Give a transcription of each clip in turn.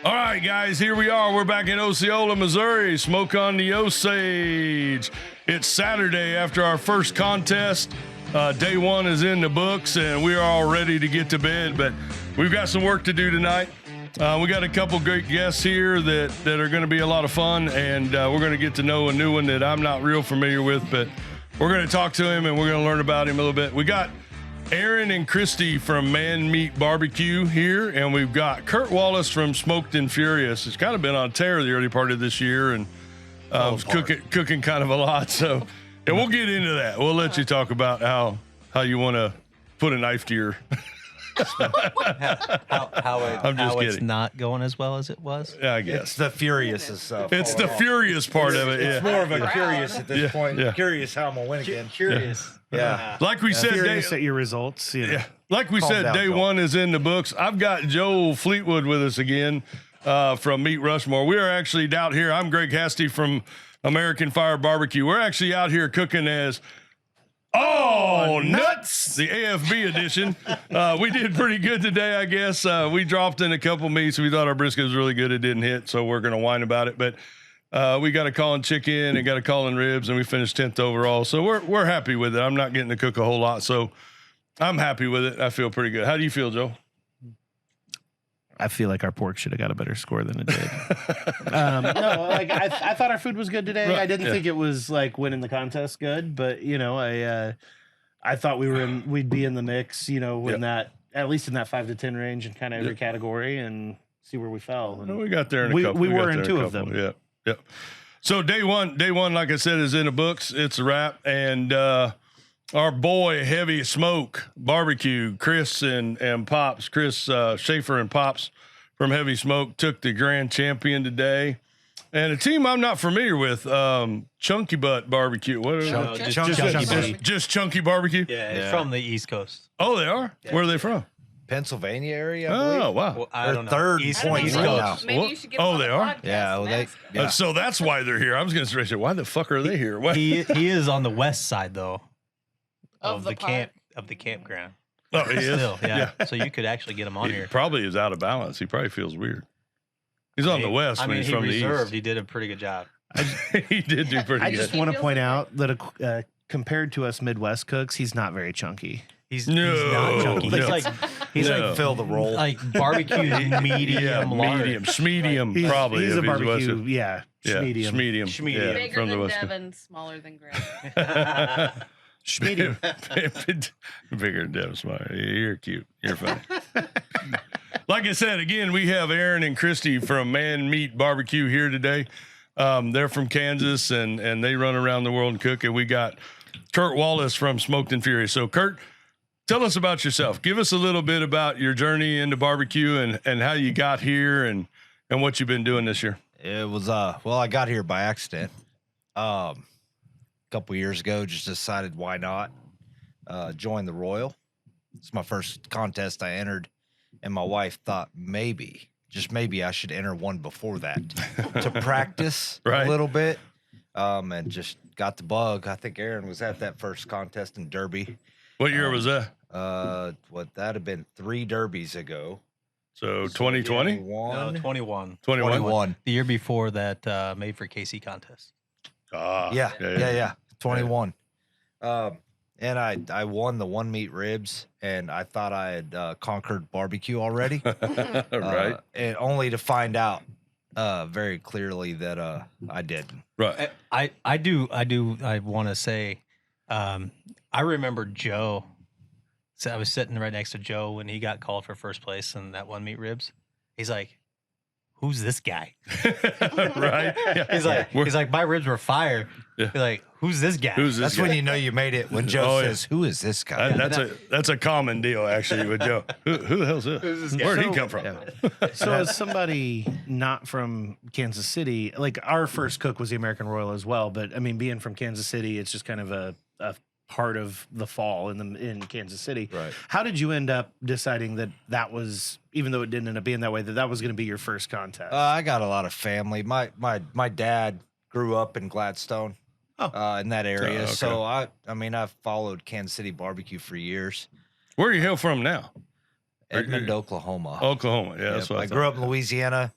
All right, guys, here we are. We're back in Osceola, Missouri. Smoke on the Osage. It's Saturday after our first contest. Day one is in the books, and we are all ready to get to bed, but we've got some work to do tonight. We got a couple great guests here that are going to be a lot of fun, and we're going to get to know a new one that I'm not real familiar with, but we're going to talk to him, and we're going to learn about him a little bit. We got Aaron and Christy from Man Meat Barbecue here, and we've got Curt Wallace from Smoked and Furious. It's kind of been on tear the early part of this year, and cooking kind of a lot. So, and we'll get into that. We'll let you talk about how you want to put a knife to your. how it's not going as well as it was. Yeah, I guess it's the furious stuff. It's the furious part of it. It's more of a curious at this point. Yeah. Curious how I'm gonna win again. Curious. Yeah. Like we said, curious at your results. Like we said, day one is in the books. I've got Joe Fleetwood with us again from Meat Rushmore. We are actually out here. I'm Greg Hasty from American Fire Barbecue. We're actually out here cooking as nuts, the AFB edition. We did pretty good today, I guess. We dropped in a couple meats. We thought our brisket was really good. It didn't hit, so we're going to whine about it. But we got a call in chicken and got a call in ribs, and we finished 10th overall. So we're happy with it. I'm not getting to cook a whole lot, so I'm happy with it. I feel pretty good. How do you feel, Joe? I feel like our pork should have got a better score than it did. No, like I thought our food was good today. Right. I didn't think it was like winning the contest good, but I thought we'd be in the mix, when that, at least in that 5 to 10 range in kind of every category, and see where we fell. And we got there in a couple. We were in two of them. Yeah. So day one, like I said, is in the books. It's a wrap, and our boy Heavy Smoke Barbecue, Chris and Pops, Chris Schaefer and Pops from Heavy Smoke took the grand champion today. And a team I'm not familiar with, Chunky Butt Barbecue. What are they? Just Chunky Barbecue? Yeah, it's from the East Coast. Oh, they are? Yeah. Where are they from? Pennsylvania area, I believe. Wow. Well, I don't know. Third East point Coast. right now. Maybe you should give them they are? Yeah, so that's why they're here. I was going to say, why the fuck are they here? He is on the west side, though, of the campground. Oh, he is? Still, yeah. So you could actually get him on here. Probably is out of balance. He probably feels weird. He's on the west when he's from the east. He did a pretty good job. He did do pretty good. I just want to point out that compared to us Midwest cooks, he's not very chunky. He's not chunky. He's like fill the roll. Like barbecue medium, schmedium probably. He's a barbecue, schmedium. Schmedium. Yeah, bigger from than the west. Devin, smaller than Greg. Schmedium. Bigger than Devin, smaller. You're cute. You're funny. Like I said, again, we have Aaron and Christy from Man Meat Barbecue here today. They're from Kansas, and they run around the world and cook. And we got Curt Wallace from Smoked and Furious. So, Curt, tell us about yourself. Give us a little bit about your journey into barbecue and how you got here and what you've been doing this year. It was I got here by accident. A couple years ago, just decided why not join the Royal. It's my first contest I entered, and my wife thought maybe, just maybe, I should enter one before that to practice a little bit. And just got the bug. I think Aaron was at that first contest in Derby. What year was that? That'd have been 3 derbies ago. So 2020? No, 21. 21. The year before that made for KC contest. Yeah. 21. And I won the 1 meat ribs, and I thought I had conquered barbecue already. Right. And only to find out very clearly that I didn't. Right. I want to say, I remember Joe. So I was sitting right next to Joe when he got called for first place in that 1 meat ribs. He's like, "Who's this guy?" Right. Yeah. He's like, my ribs were fire. Yeah. He's like, "Who's this guy?" That's when you know you made it. When Joe says, "Who is this guy?" That's a common deal actually with Joe. Who the hell's this? Who's this guy? Where'd he come from? So as somebody not from Kansas City, like our first cook was the American Royal as well, but I mean, being from Kansas City, it's just kind of a part of the fall in Kansas City. Right. How did you end up deciding that was, even though it didn't end up being that way, that was going to be your first contest? I got a lot of family. My dad grew up in Gladstone. In that area. Okay. So I've followed Kansas City barbecue for years. Where are you hail from now? Edmond, Oklahoma. Oklahoma, yeah. That's what I grew up in Louisiana.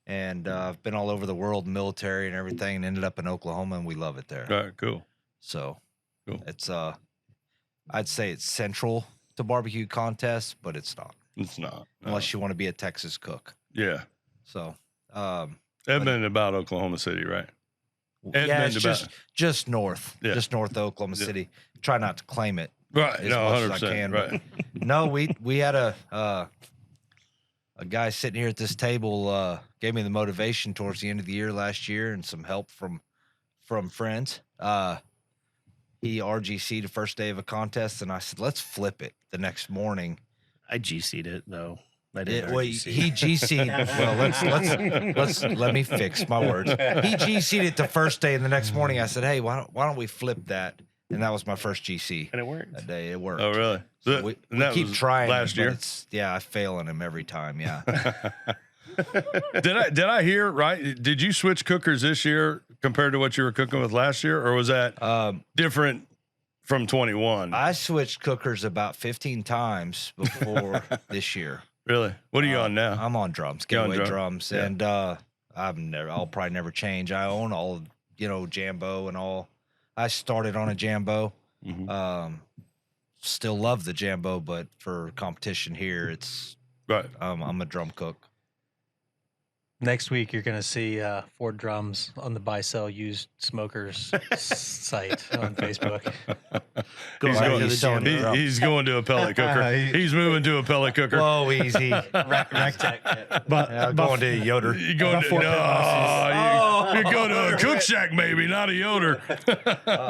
and I've been all over the world, military and everything, and ended up in Oklahoma, and we love it there. All right, cool. So Cool. it's I'd say it's central to barbecue contests, but it's not It's not. No. unless you want to be a Texas cook. Yeah. So Edmond about Oklahoma City, right? Edmond yeah, it's about just north, Yeah. just north of Oklahoma City. Try not to claim it. Right. As No, much 100%. as I can, right. No, we had a guy sitting here at this table gave me the motivation towards the end of the year last year and some help from friends. He RGC'd the first day of a contest, and I said, let's flip it the next morning. I GC'd it though. I did. Well, he GC'd. Well, let me fix my words. He GC'd it the first day, and the next morning I said, hey, why don't we flip that? And that was my first GC. And it worked. That day it worked. Oh, really? So And we that keep was trying. last but year. I fail on him every time. Yeah. Did I hear right? Did you switch cookers this year compared to what you were cooking with last year, or was that different from 21? I switched cookers about 15 times before this year. Really? What are you on now? I'm on drums, You're on giveaway drum? drums, Yeah. and I'll probably never change. I own all, Jambo and all. I started on a Jambo. Mhm. Still love the Jambo, but for competition here, it's Right. I'm a drum cook. Next week, you're going to see Ford drums on the buy sell used smokers site on Facebook. He's right going, to the selling drums. he's going to a pellet cooker. He's moving to a pellet cooker. Whoa, easy. Rectech. But Going to a Yoder. You're going to, Fort Pitt you're going to a cook shack, maybe, not a Yoder.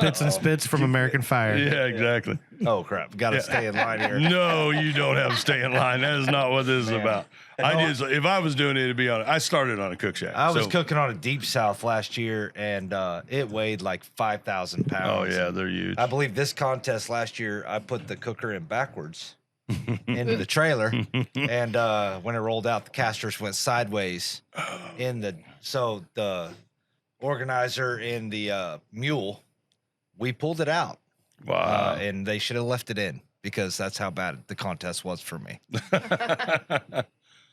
Pits and Spits from American Fire. Yeah, exactly. Oh crap! Got to stay in line here. No, you don't have to stay in line. That is not what this is about. If I was doing it, it'd be on. I started on a cook shack. I was so- cooking on a Deep South last year, and it weighed like 5,000 pounds. Oh yeah, they're huge. I believe this contest last year, I put the cooker in backwards into the trailer, and when it rolled out, the casters went sideways. So the organizer in the mule, we pulled it out, Wow. and they should have left it in because that's how bad the contest was for me.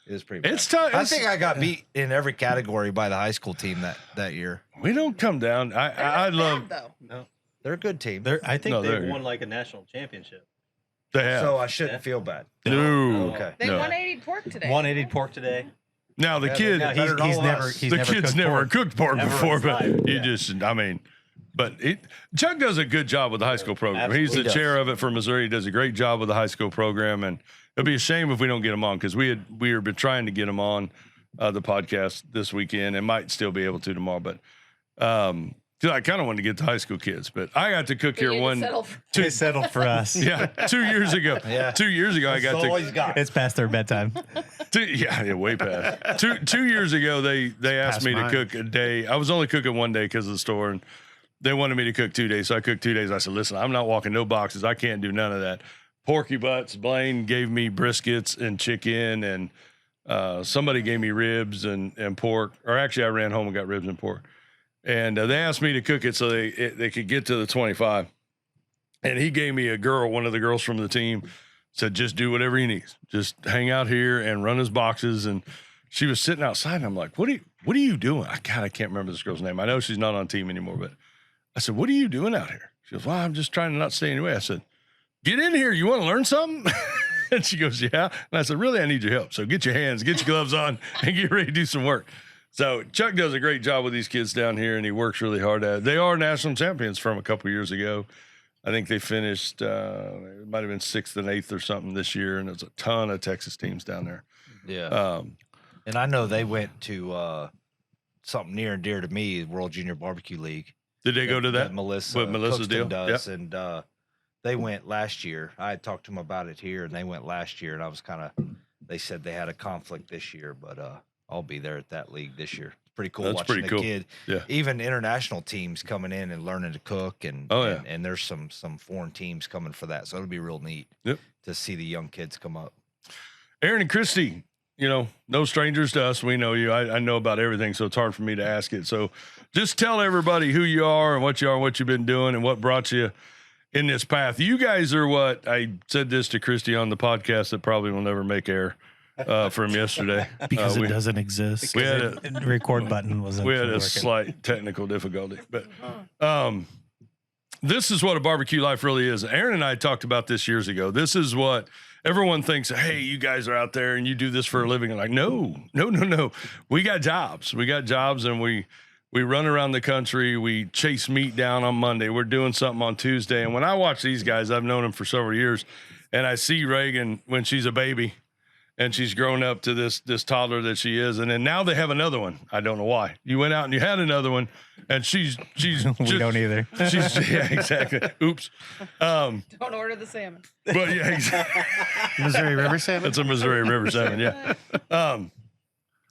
It was pretty bad. It's tough. I think I got beat in every category by the high school team that year. We don't come down. I love. though. No, They're a good team. I think No, they've they're- won like a national championship. They have. So I shouldn't feel bad. no. Okay. They No. 180 pork today. 180 pork today. Now the Yeah, kid, No, better than he's all never. us. He's the never kid's cooked never pork. cooked pork Ever in before, his but life. you Yeah. just, I mean, but Chuck does a good job with the high school program. Absolutely. He's the He does. chair of it for Missouri. He does a great job with the high school program, and it'll be a shame if we don't get him on because we have been trying to get him on the podcast this weekend and might still be able to tomorrow, but. 'Cause I kind of wanted to get the high school kids, but I got to cook You here need to one. settle for- They settled for us. Yeah, 2 years ago. Yeah. 2 years ago, I got That's to. all he's got. It's past their bedtime. Yeah, way past. Two years ago, they asked past me to mine. cook a day. I was only cooking one day because of the store, and they wanted me to cook 2 days. So I cooked 2 days. I said, listen, I'm not walking no boxes. I can't do none of that. Porky butts. Blaine gave me briskets and chicken, and somebody gave me ribs and pork. Or actually, I ran home and got ribs and pork. And they asked me to cook it so they could get to the 25. And he gave me a girl, one of the girls from the team, said, just do whatever he needs. Just hang out here and run his boxes. And she was sitting outside, and I'm like, what are you doing? I can't remember this girl's name. I know she's not on team anymore, but I said, what are you doing out here? She goes, well, I'm just trying to not stay in your way. I said, get in here. You want to learn something? And she goes, yeah. And I said, really, I need your help. So get your hands, get your gloves on, and get ready to do some work. So Chuck does a great job with these kids down here, and he works really hard at it. They are national champions from a couple years ago. I think they finished, it might have been 6th and 8th or something this year, and there's a ton of Texas teams down there. Yeah. And I know they went to something near and dear to me, World Junior Barbecue League. Did they go to that? Melissa, What Melissa's Cookston deal? does, and they went last year. I had talked to them about it here, and they went last year, and I was they said they had a conflict this year, but I'll be there at that league this year. It's pretty cool That's watching pretty the cool. kid. Yeah. Even international teams coming in and learning to cook, and Oh, yeah. and there's some foreign teams coming for that, so it'll be real neat Yep. to see the young kids come up. Aaron and Christy, no strangers to us. We know you. I know about everything, so it's hard for me to ask it. So just tell everybody who you are and what you are and what you've been doing and what brought you in this path. You guys are what I said this to Christy on the podcast that probably will never make air. from yesterday. Because we it doesn't exist. we had The record button wasn't we had a working. slight technical difficulty, but this is what a barbecue life really is. Aaron and I talked about this years ago. This is what everyone thinks. Hey, you guys are out there and you do this for a living. And like, no. We got jobs. And we run around the country. We chase meat down on Monday. We're doing something on Tuesday. And when I watch these guys, I've known them for several years, and I see Reagan when she's a baby and she's grown up to this toddler that she is. And then now they have another one. I don't know why. You went out and you had another one, and she's We don't either. yeah, exactly. Oops. Don't order the salmon. But yeah, exactly. Missouri River salmon. It's a Missouri River salmon. Yeah.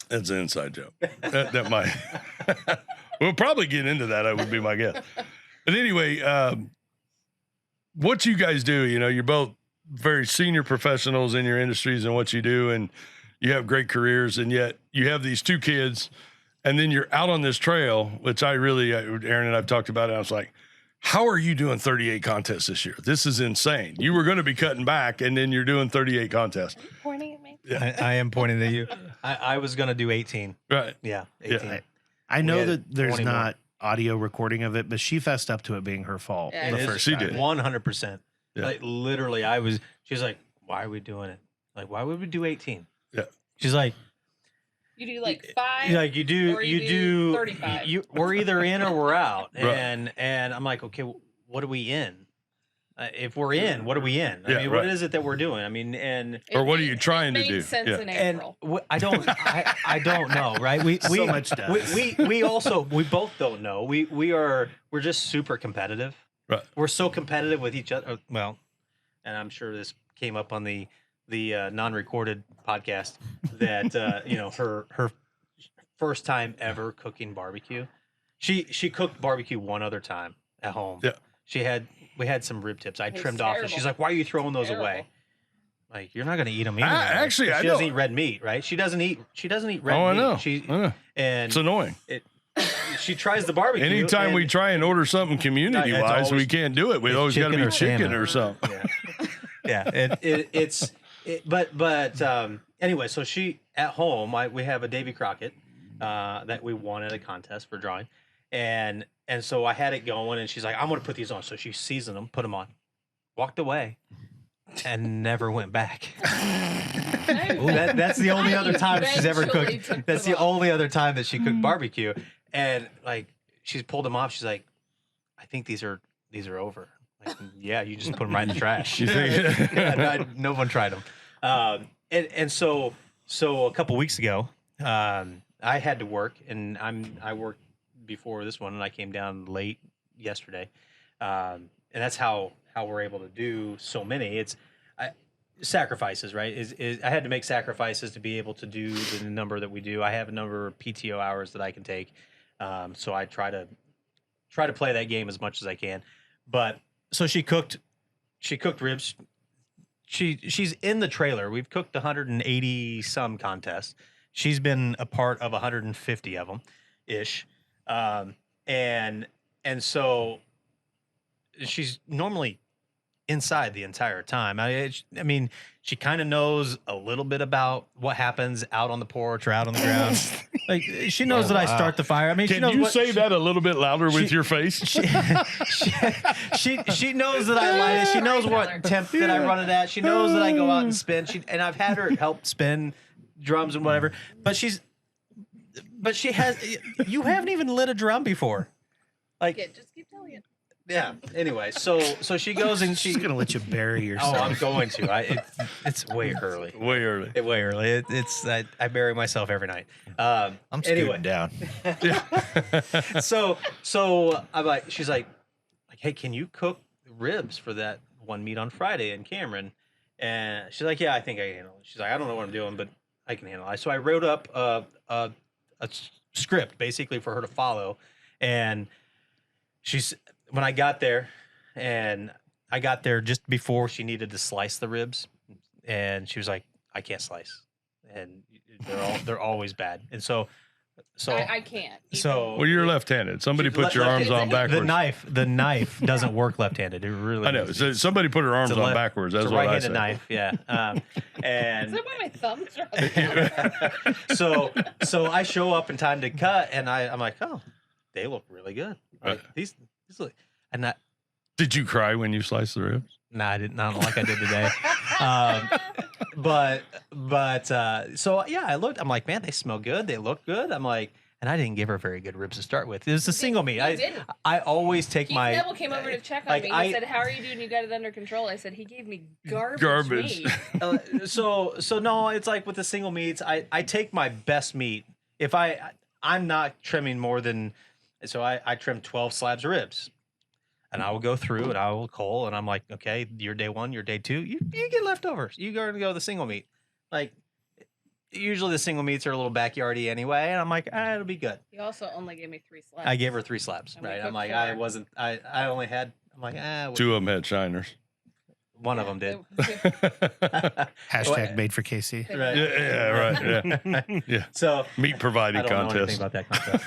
That's an inside joke. That might. We'll probably get into that. I would be my guess. But anyway, what you guys do, you're both very senior professionals in your industries and what you do, and you have great careers, and yet you have these two kids, and then you're out on this trail, which Aaron and I've talked about it. I was like, how are you doing 38 contests this year? This is insane. You were going to be cutting back, and then you're doing 38 contests. Are you pointing at me? I am pointing at you. I was going to do 18. Right. Yeah, 18. Yeah. I know had that there's 21. not audio recording of it, but she fessed up to it being her fault Yeah, the it is. first She time. did. 100%. Yeah. Like, literally, she was like, why are we doing it? Like, why would we do 18? Yeah. She's like, You do like 5. like you do, or you you do do 35. We're either in or we're out. Right. And I'm like, okay, what are we in? If we're in, what are we in? I Yeah, mean, right. what is it that we're doing? I mean, and Or what are you trying to It do? made sense Yeah. in and April. I don't know, right? We So much does. we also we both don't know. We're just super competitive. Right. We're so competitive with each other. Well, and I'm sure this came up on the non-recorded podcast that her first time ever cooking barbecue. She cooked barbecue one other time at home. Yeah. We had some rib tips. I It was trimmed off, and terrible. she's like, "Why are you throwing those Terrible. away?" Like, you're not going to eat them anyway. Actually, she I doesn't know. eat red meat, right? She doesn't eat red Oh, I meat. know. She I know. and It's annoying. she tries the barbecue. Anytime we and- try and order something community it's wise, we always- can't do it. We it's always got to chicken be or chicken salmon. or something. But anyway, so she at home, we have a Davy Crockett that we won at a contest for drawing, and so I had it going, and she's like, I'm gonna put these on. So she seasoned them, put them on, walked away, and never went back. That's the only other time she's ever Eventually cooked. took That's them the off. only other time that she cooked barbecue, and like she's pulled them off. She's like, I think these are over. Like, yeah, you just put them right in the trash. You think? No one tried them. And so a couple weeks ago, I had to work, and I worked before this one, and I came down late yesterday, and that's how we're able to do so many. It's sacrifices, right? Is I had to make sacrifices to be able to do the number that we do. I have a number of PTO hours that I can take, so I try to play that game as much as I can. But so she cooked ribs. She's in the trailer. We've cooked 180 some contests. She's been a part of 150 of them, ish, and so she's normally inside the entire time. I mean, she kind of knows a little bit about what happens out on the porch or out on the ground. Like, she knows that I start the fire. I mean, she Can knows you what, say that a little bit louder with your face? she knows that I light it. She knows what temp that I run it at. She knows that I go out and spin. And I've had her help spin drums and whatever. But she has. You haven't even lit a drum before. Like, Yeah, just keep telling it. yeah. Anyway, so she goes and She's she. gonna let you bury Oh, yourself. I'm going to. It's way early. Way early. Way early. I bury myself every night. I'm scooting Anyway. down. So I'm like, she's like, hey, can you cook ribs for that one meet on Friday in Cameron? And she's like, yeah, I think I can handle it. She's like, I don't know what I'm doing, but I can handle it. So I wrote up a script basically for her to follow. And when I got there, and I got there just before she needed to slice the ribs, and she was like, I can't slice, and they're always bad. And so So I can't. So Well, you're left-handed. Somebody put your arms on backwards. the knife doesn't work left-handed. It really. I know. doesn't. So somebody put her arms It's a on left- backwards. That's it's a what I right-handed said. knife. Yeah. Is And that why my thumbs are on so I show up in time to cut, and I'm like, oh, they look really good. Right? Right. These look, and that. Did you cry when you sliced the ribs? Nah, I didn't. Not like I did today. But so yeah, I'm like, man, they smell good. They look good. I'm like, and I didn't give her very good ribs to start with. It was a single meat. You didn't. I always take Keith my. Neville came over to check on like, me. He said, "How are you doing? You got it under control." I said, "He gave me garbage." Meat. So no, it's like with the single meats, I take my best meat. If I'm not trimming more than, so I trim 12 slabs of ribs. And I will go through and I will cull, and I'm like, okay, your day one, your day two, you get leftovers. You go to go the single meat. Like, usually the single meats are a little backyardy anyway, and I'm like, it'll be good. He also only gave me 3 slabs. I gave her 3 slabs, And we right? I'm cooked like, 4. I only had, I'm like, Two of them had shiners. one of them did. Hashtag made for KC. Right. Yeah, right. Yeah. Yeah. So Meat I providing don't know anything contest. about that contest.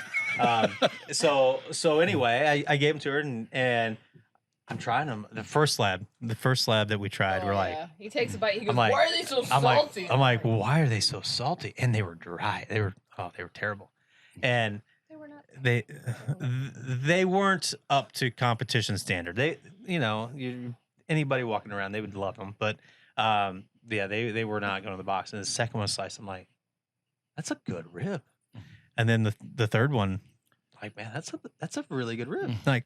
So anyway, I gave them to her, and I'm trying them. The first slab that we tried, we're like, he takes a bite. He goes, I'm like- "Why are they so I'm salty?" like, why are they so salty? And they were dry. They were terrible, and They were not. they weren't up to competition standard. They, anybody walking around, they would love them, but yeah, they were not going to the box. And the second one sliced, I'm like, that's a good rib. And then the third one, like, man, that's a really good rib. Like,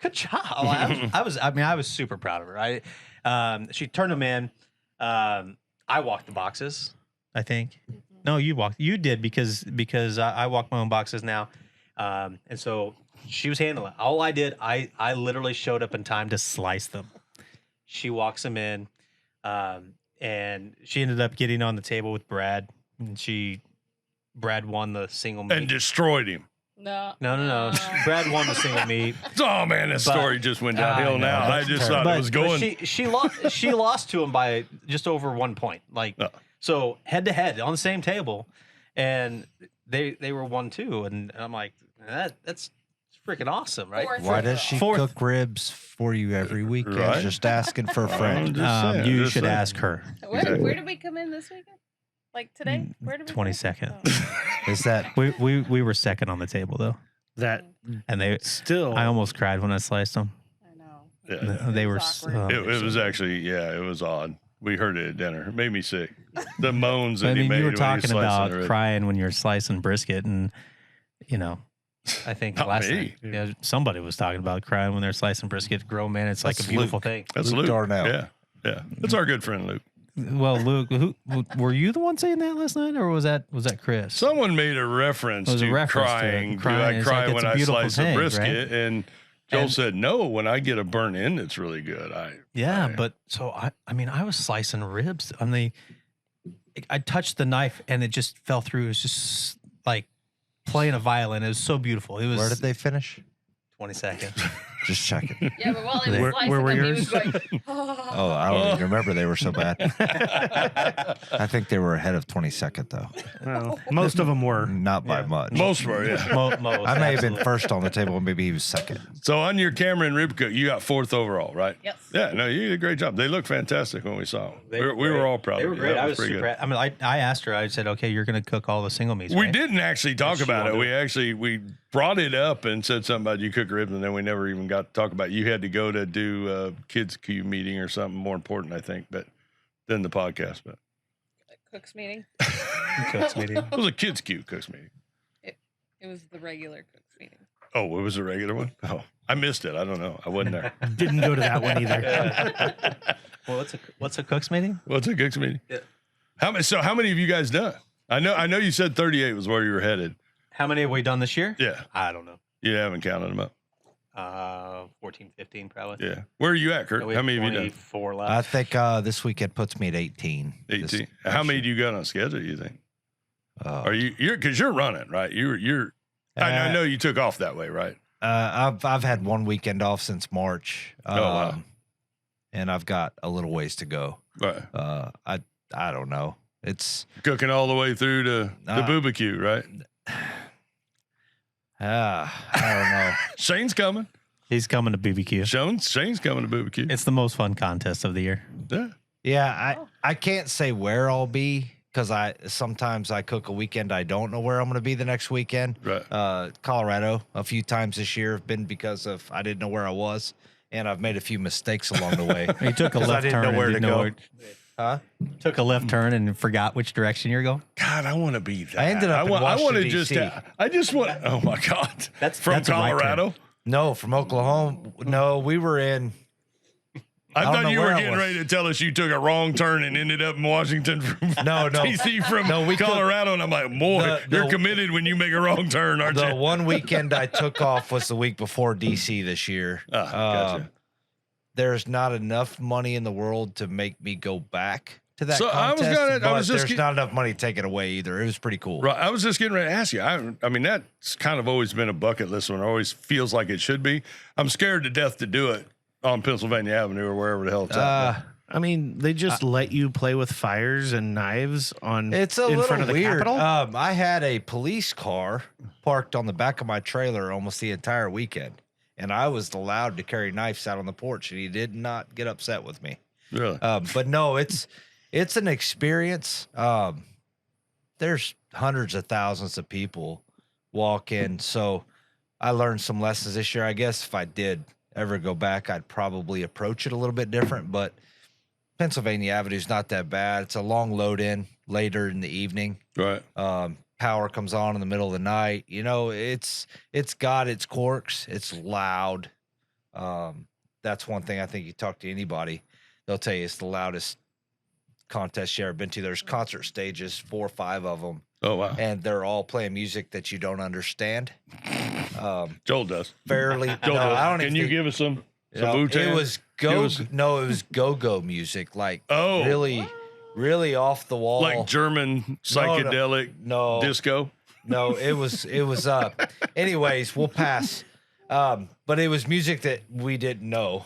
good job. I was super proud of her. She turned them in. I walked the boxes, I think. No, you did because I walk my own boxes now. And so she was handling it. All I did, I literally showed up in time to slice them. She walks them in, and she ended up getting on the table with Brad, and Brad won the single meat. And destroyed him. No. No. Brad won the single meat. Oh man, that story just went downhill I know, now. I that's just thought it was going. She lost to him by just over 1 point. Like, so head to head on the same table, and they were 1-2, and I'm like, that's freaking awesome, right? Why does she cook ribs for you every weekend? Right. Just asking for a friend. You should ask her. Where did we come in this weekend? Like today? Where did we? 22nd. Oh. Is that We were second on the table though, That and they. still. I almost cried when I sliced them. I know. Yeah. They It were. was awkward. It was actually, it was odd. We heard it at dinner. It made me sick. The moans I that he mean, made you were when he talking sliced about the rib. crying when you're slicing brisket, and I think Not last me. night, somebody was talking about crying when they're slicing brisket. Grown man, it's like That's a beautiful Luke. thing. That's Luke Luke. Darnell. Yeah. That's our good friend Luke. Well, Luke, were you the one saying that last night, or was that Chris? Someone made a reference It was a to reference to crying. crying. Do I It's cry like it's when a I beautiful slice thing, a brisket? right? And Joel And- said, no, when I get a burnt end, it's really good. Yeah, but so I was slicing ribs on I touched the knife and it just fell through. It was just like playing a violin. It was so beautiful. It was where did they finish? 20 seconds. Just checking. Yeah, but while he was Where slicing were them, he was yours? going, Oh, I don't even remember they were so bad. I think they were ahead of 22nd though, Well, most of them were. not by much. Most were, yeah. Most, I may have been absolutely. first on the table, and maybe he was second. So on your Cameron rib cook, you got 4th overall, right? Yes. Yeah, no, you did a great job. They looked fantastic when we saw them. They We were great. all proud They of were you. great. That I was pretty super. good. I mean, I asked her. I said, "Okay, you're going to cook all the single meats." We right? didn't actually talk She about it. wanted We brought it up and said something about you cook ribs, and then we never even got to talk about it. You had to go to do a kids' Q meeting or something more important, I think, but than the podcast. But Cooks meeting. Cooks meeting. it was a kids' Q cooks meeting. It was the regular cooks meeting. Oh, it was a regular one. Oh, I missed it. I don't know. I wasn't there. Didn't go to that one either. Well, what's a cooks meeting? What's a cooks meeting? Yeah. How many have you guys done? I know you said 38 was where you were headed. How many have we done this year? Yeah, I don't know. you haven't counted them up. 14, 15 probably. Yeah, where are you at, Kurt? We How have many have you done? 24 I left. think this weekend puts me at 18. 18. How many do you got on schedule? You think? Uh, Are you're because you're running, right? You're. I know you took off that way, right? I've had one weekend off since March. Wow. And I've got a little ways to go. Right. I don't know. It's Cooking all the way through to the BBQ, right? I don't know. Shane's coming. He's coming to BBQ. Shane's coming to BBQ. It's the most fun contest of the year. Yeah. Yeah, I can't say where I'll be because sometimes I cook a weekend I don't know where I'm going to be the next weekend. Right. Colorado a few times this year have been because of I didn't know where I was, and I've made a few mistakes along the way. You took a 'Cause left I didn't turn. know where to go. Huh? Took a left turn and forgot which direction you're going. God, I want to be that. I ended up in I want to Washington, just. DC. I just want. Oh my God. That's from that's a right turn. Colorado. No, from Oklahoma. No, we were in. I don't thought know you where were I getting was. ready to tell us you took a wrong turn and ended up in Washington from No, DC from No, we could- Colorado. And I'm like, boy, The- you're committed when you make a wrong turn, aren't The you? one weekend I took off was the week before DC this year. Gotcha. There's not enough money in the world to make me go back to that So I was contest. gonna- I but was just there's get- not enough money to take it away either. It was pretty cool. Right. I was just getting ready to ask you. I mean, that's kind of always been a bucket list one. It always feels like it should be. I'm scared to death to do it on Pennsylvania Avenue or wherever the hell it's at. I mean, they just let you play with fires and knives on It's a in little front of the weird. Capitol. I had a police car parked on the back of my trailer almost the entire weekend, and I was allowed to carry knives out on the porch, and he did not get upset with me. Really? But no, it's an experience. There's hundreds of thousands of people walk in, so I learned some lessons this year. I guess if I did ever go back, I'd probably approach it a little bit different, but Pennsylvania Avenue's not that bad. It's a long load in later in the evening. Right. Power comes on in the middle of the night. You know, it's got its quirks. It's loud. That's one thing I think you talk to anybody, they'll tell you it's the loudest contest you ever been to. There's concert stages, 4 or 5 of them, Oh, wow. and they're all playing music that you don't understand. Joel does. Fairly. Joel no, does. I don't Can even you think- give us some you know, Wu-Tang? it was Give us- no, it was go music, like Oh. really off the wall, like German psychedelic no disco. No, it was anyways, we'll pass. But it was music that we didn't know.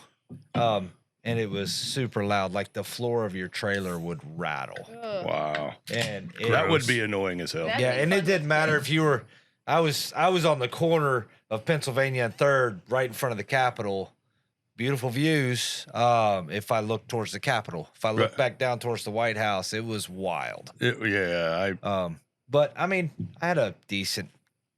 And it was super loud, like the floor of your trailer would rattle. Ugh. Wow. And That would be annoying as hell. That- yeah, That'd be and it fun didn't to matter see. if you were I was on the corner of Pennsylvania and 3rd, right in front of the Capitol. Beautiful views. If I looked towards the Capitol, if I looked Right. back down towards the White House, it was wild. But I mean, I had a decent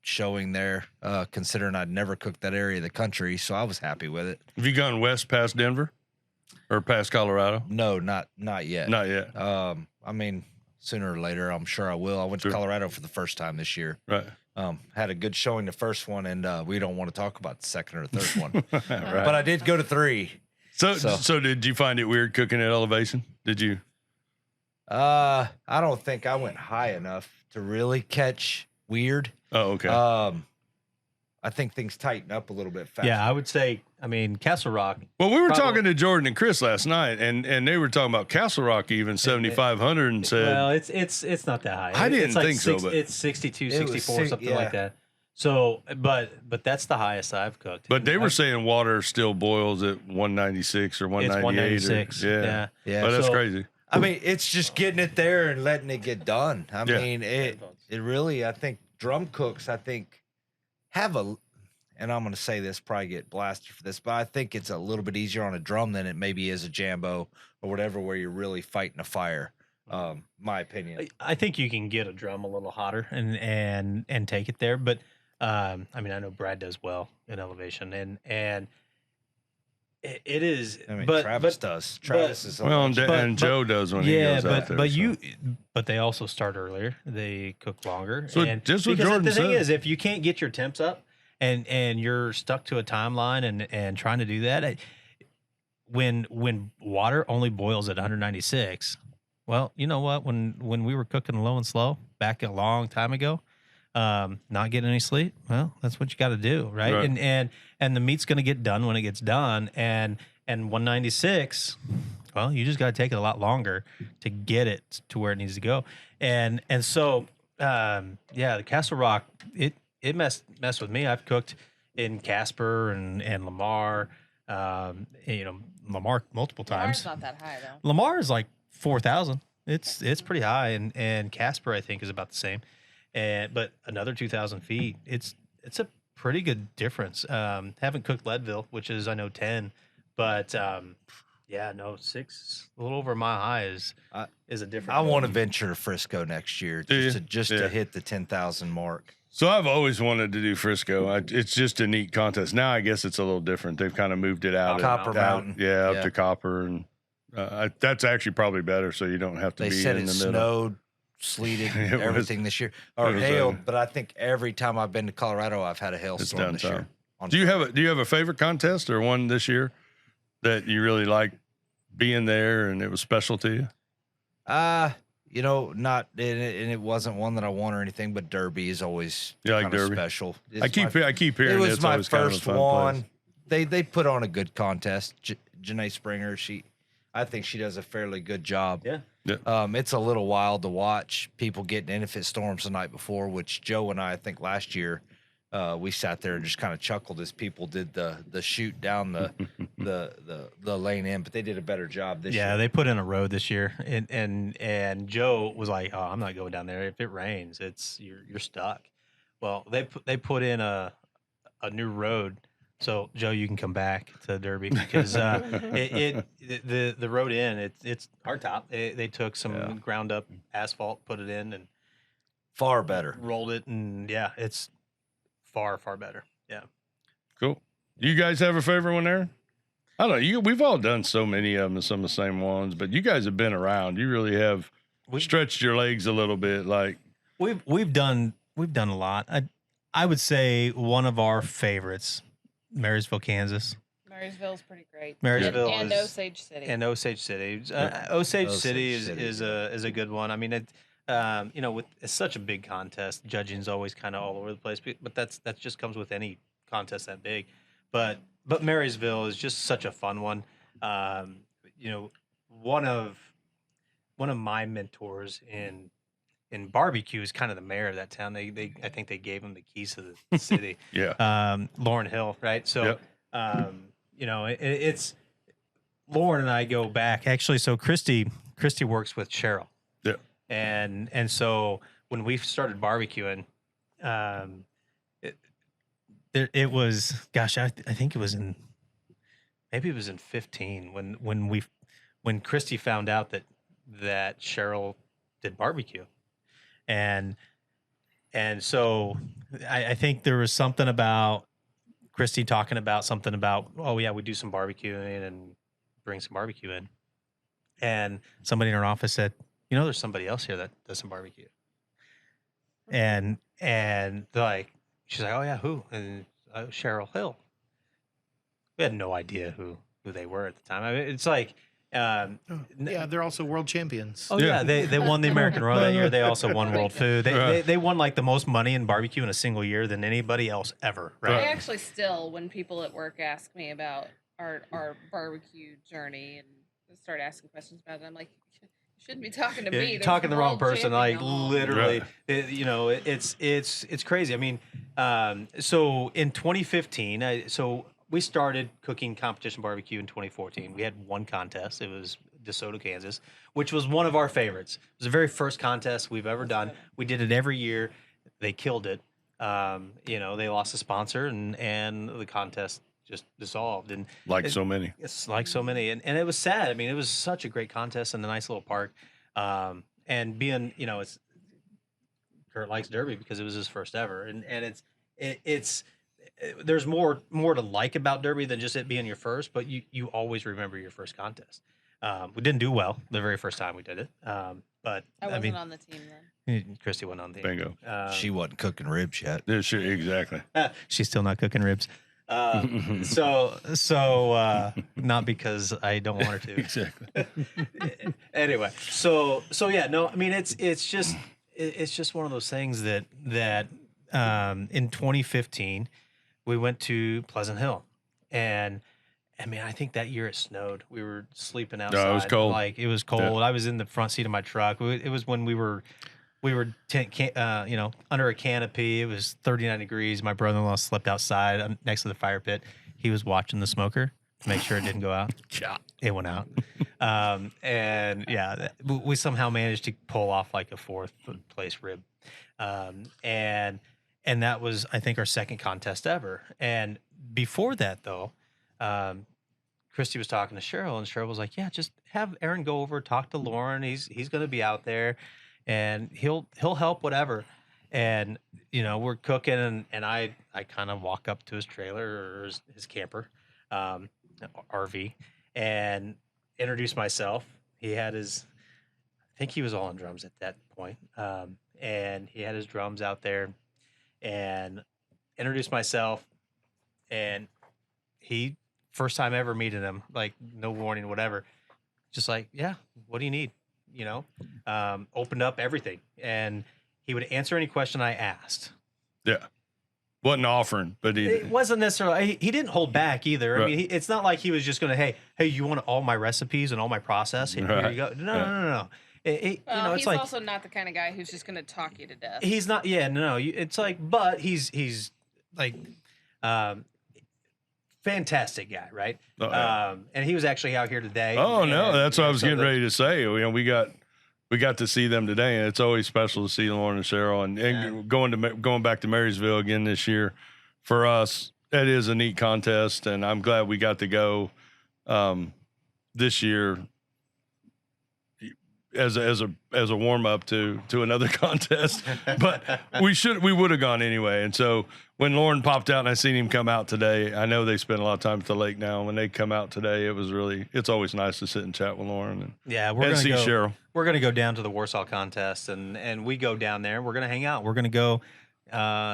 showing there, considering I'd never cooked that area of the country, so I was happy with it. Have you gone west past Denver or past Colorado? No, not yet. Not yet. I mean, sooner or later, I'm sure I will. I went to Sure. Colorado for the first time this year. Right. Had a good showing the first one, and we don't want to talk about the second or third one. Right. But I did go to 3. So did you find it weird cooking at elevation? Did you? I don't think I went high enough to really catch weird. Oh, okay. I think things tighten up a little bit faster. Yeah, I would say. I mean, Castle Rock. Well, we were Probably- talking to Jordan and Chris last night, and they were talking about Castle Rock even 7,500 and said, Well, it's not that high. I didn't it's like think so, but- it's 62, It was 64, six- something yeah. like that. So, but that's the highest I've cooked. but they were I- saying water still boils at 196 or it's 198. 196. Yeah. Yeah. But that's So- crazy. I mean, it's just getting it there and letting it get done. I Yeah. mean, it really, I think drum cooks, have and I'm going to say this, probably get blasted for this, but I think it's a little bit easier on a drum than it maybe is a jambo or whatever, where you're really fighting a fire. My opinion. I think you can get a drum a little hotter and take it there, but I mean, I know Brad does well in elevation, and it is. I mean, but Travis does. Travis is Well, and, But- and Joe does when he yeah, goes out there. but so. but they also start earlier. They cook longer. So and just what because Jordan the thing said. is, if you can't get your temps up and you're stuck to a timeline and trying to do that, when water only boils at 196, well, you know what? When we were cooking low and slow back a long time ago, not getting any sleep, well, that's what you got to do, right? Right. And the meat's going to get done when it gets done, and 196, well, you just got to take it a lot longer to get it to where it needs to go, and so yeah, the Castle Rock, it messed with me. I've cooked in Casper and Lamar, Lamar multiple Lamar's times. not that high though. Lamar is like 4,000. It's pretty high, and Casper I think is about the same, but another 2,000 feet. It's a pretty good difference. Haven't cooked Leadville, which is I know 10, but yeah, no 6, a little over a mile high is a different. I want to boat. venture to Frisco next year Do just you? to Yeah. hit the 10,000 mark. So I've always wanted to do Frisco. It's just a neat contest. Now I guess it's a little different. They've kind of moved it out. Copper out- Mountain. Yeah, up Yeah. to Copper. And that's actually probably better, so you don't have to They be said in it the middle. snowed, sleeted, It was- everything this year, or it was, hailed. But I think every time I've been to Colorado, I've had a hailstorm down this south. year. Do you have a favorite contest or one this year that you really like being there and it was special to you? You know, not and it wasn't one that I won or anything, but Derby is always You like kinda Derby? special. I keep hearing It was it's my always kind of a first fun one. place. They put on a good contest. Janae Springer, I think she does a fairly good job. Yeah. It's a little wild to watch people getting in if it storms the night before, which Joe and I think last year we sat there and just kind of chuckled as people did the shoot down the lane in, but they did a better job this year. Yeah, they put in a road this year, and Joe was like, "Oh, I'm not going down there. If it rains, you're stuck." Well, they put in a new road, so Joe, you can come back to Derby because the road in it's hardtop. They took some ground up asphalt, put it in, and Far better. rolled it, and yeah, it's far better. Yeah. Cool. You guys have a favorite one there? I don't know. We've all done so many of them and some of the same ones, but you guys have been around. You really have stretched your legs a little bit. Like We've done a lot. I would say one of our favorites, Marysville, Kansas. Marysville's pretty great. Marysville and is- Osage City. And Osage City. Osage Osage City City is a good one. I mean, it's such a big contest. Judging's always kind of all over the place, but that just comes with any contest that big. But Marysville is just such a fun one. One of my mentors in barbecue is kind of the mayor of that town. I think they gave him the keys to the city. yeah. Lauren Hill, right? So, Yep. it's Lauren and I go back actually. So Christy works with Cheryl. Yeah. And so when we started barbecuing, it was, gosh, I think it was maybe it was in 15 when Christy found out that Cheryl did barbecue. And so I think there was something about Christy talking about something about, oh yeah, we do some barbecuing and bring some barbecue in. And somebody in her office said, there's somebody else here that does some barbecue. And like, she's like, oh yeah, who? And Cheryl Hill. We had no idea who they were at the time. I mean, it's like, Yeah, they're also world champions. oh yeah, they won the American Road that year. They also won World Food. They won like the most money in barbecue in a single year than anybody else ever. I Right? actually still, when people at work ask me about our barbecue journey and start asking questions about it, I'm like, you shouldn't be talking to me. You're There's talking the wrong world person. Like champion. literally, Right. it's crazy. I mean, so in 2015, we started cooking competition barbecue in 2014. We had one contest. It was DeSoto, Kansas, which was one of our favorites. It was the very first contest we've ever done. We did it every year. They killed it. They lost a sponsor and the contest just dissolved. And Like so many. it's like so many, and it was sad. I mean, it was such a great contest in a nice little park, and being, it's Curt likes Derby because it was his first ever, and it's there's more to like about Derby than just it being your first, but you always remember your first contest. We didn't do well the very first time we did it, but I wasn't on the team then. Christy went on the team. Bingo. She wasn't cooking ribs yet. Yeah, sure, exactly. She's still not cooking ribs. So not because I don't want her to. Exactly. Anyway, so yeah, no, I mean it's just one of those things that in 2015 we went to Pleasant Hill, and I mean I think that year it snowed. We were sleeping outside. it was cold. Like it was cold. Yeah. I was in the front seat of my truck. It was when we were under a canopy. It was 39 degrees. My brother-in-law slept outside next to the fire pit. He was watching the smoker to make sure it didn't go out. It went out. And yeah, we somehow managed to pull off like a fourth place rib. And and that was, I think, our second contest ever. And before that, though, Christy was talking to Cheryl, and Cheryl was like, "Yeah, just have Aaron go over, talk to Lauren. He's going to be out there, and he'll help whatever." And we're cooking, and I kind of walk up to his trailer or his camper, RV, and introduce myself. He had his, I think he was all on drums at that point, and he had his drums out there, and introduced myself, and he, first time ever meeting him, like no warning, whatever, just like, "Yeah, what do you need?" Opened up everything, and he would answer any question I asked. Yeah. Wasn't offering, but it wasn't necessarily, he didn't hold back either. Right. I mean, it's not like he was just going to, hey, you want all my recipes and all my process? Here you go. No. He's like, also not the kind of guy who's just going to talk you to death. He's not. Yeah, no. It's like, but he's like, fantastic guy, right? Oh, yeah. And he was actually out here today. Oh no, that's what I was so getting ready to say. We got to see them today, and it's always special to see Lauren and Cheryl. And going back to Marysville again this year, for us, that is a neat contest, and I'm glad we got to go this year as a warm up to another contest. But we would have gone anyway. And so when Lauren popped out and I seen him come out today, I know they spend a lot of time at the lake now. When they come out today, it's always nice to sit and chat with Lauren and see Cheryl. We're going to go down to the Warsaw contest, and we go down there. We're going to hang out. We're going to go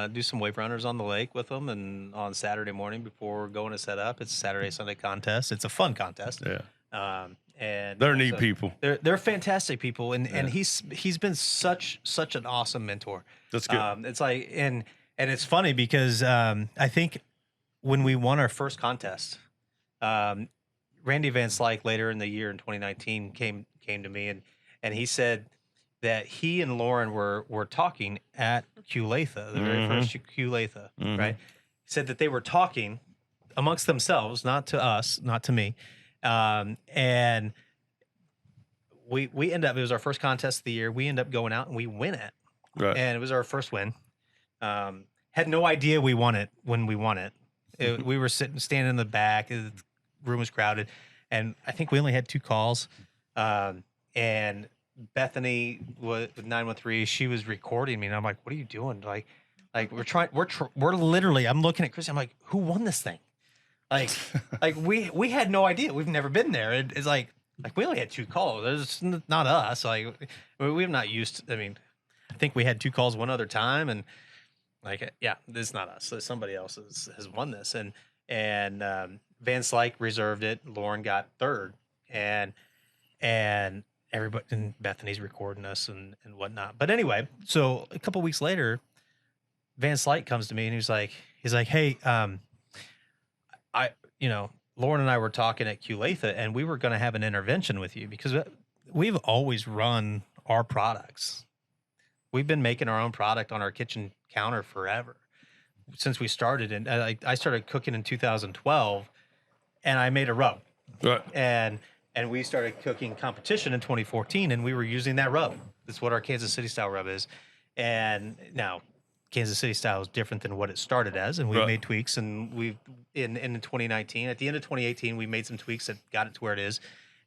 do some wave runners on the lake with them, and on Saturday morning before we're going to set up. It's a Saturday-Sunday contest. It's a fun contest. Yeah. And they're neat people. They're fantastic people, and he's been such an awesome mentor. That's good. It's like, and it's funny because I think when we won our first contest, Randy Van Slyke later in the year in 2019 came to me and he said that he and Lauren were talking at Culatha, the very first Culatha, right? He said that they were talking amongst themselves, not to us, not to me. And we end up, it was our first contest of the year. We end up going out and we win it. Right. And it was our first win. Had no idea we won it when we won it. We were standing in the back. The room was crowded. And I think we only had 2 calls. And Bethany with 913, she was recording me. And I'm like, "What are you doing?" Like we're literally, I'm looking at Christy. I'm like, "Who won this thing?" Like we had no idea. We've never been there. It's like we only had 2 calls. It's not us. Like we've not used. I mean, I think we had 2 calls one other time, and this is not us. So somebody else has won this, and Van Slyke reserved it. Lauren got 3rd, and everybody, and Bethany's recording us and whatnot. But anyway, so a couple weeks later, Van Slyke comes to me and he's like, "Hey, Lauren and I were talking at Culatha, and we were going to have an intervention with you because we've always run our products. We've been making our own product on our kitchen counter forever since we started. And I started cooking in 2012, and I made a rub, Right. and we started cooking competition in 2014, and we were using that rub. That's what our Kansas City style rub is. And now Kansas City style is different than what it started as, and we made tweaks, and we've in 2019, at the end of 2018, we made some tweaks that got it to where it is,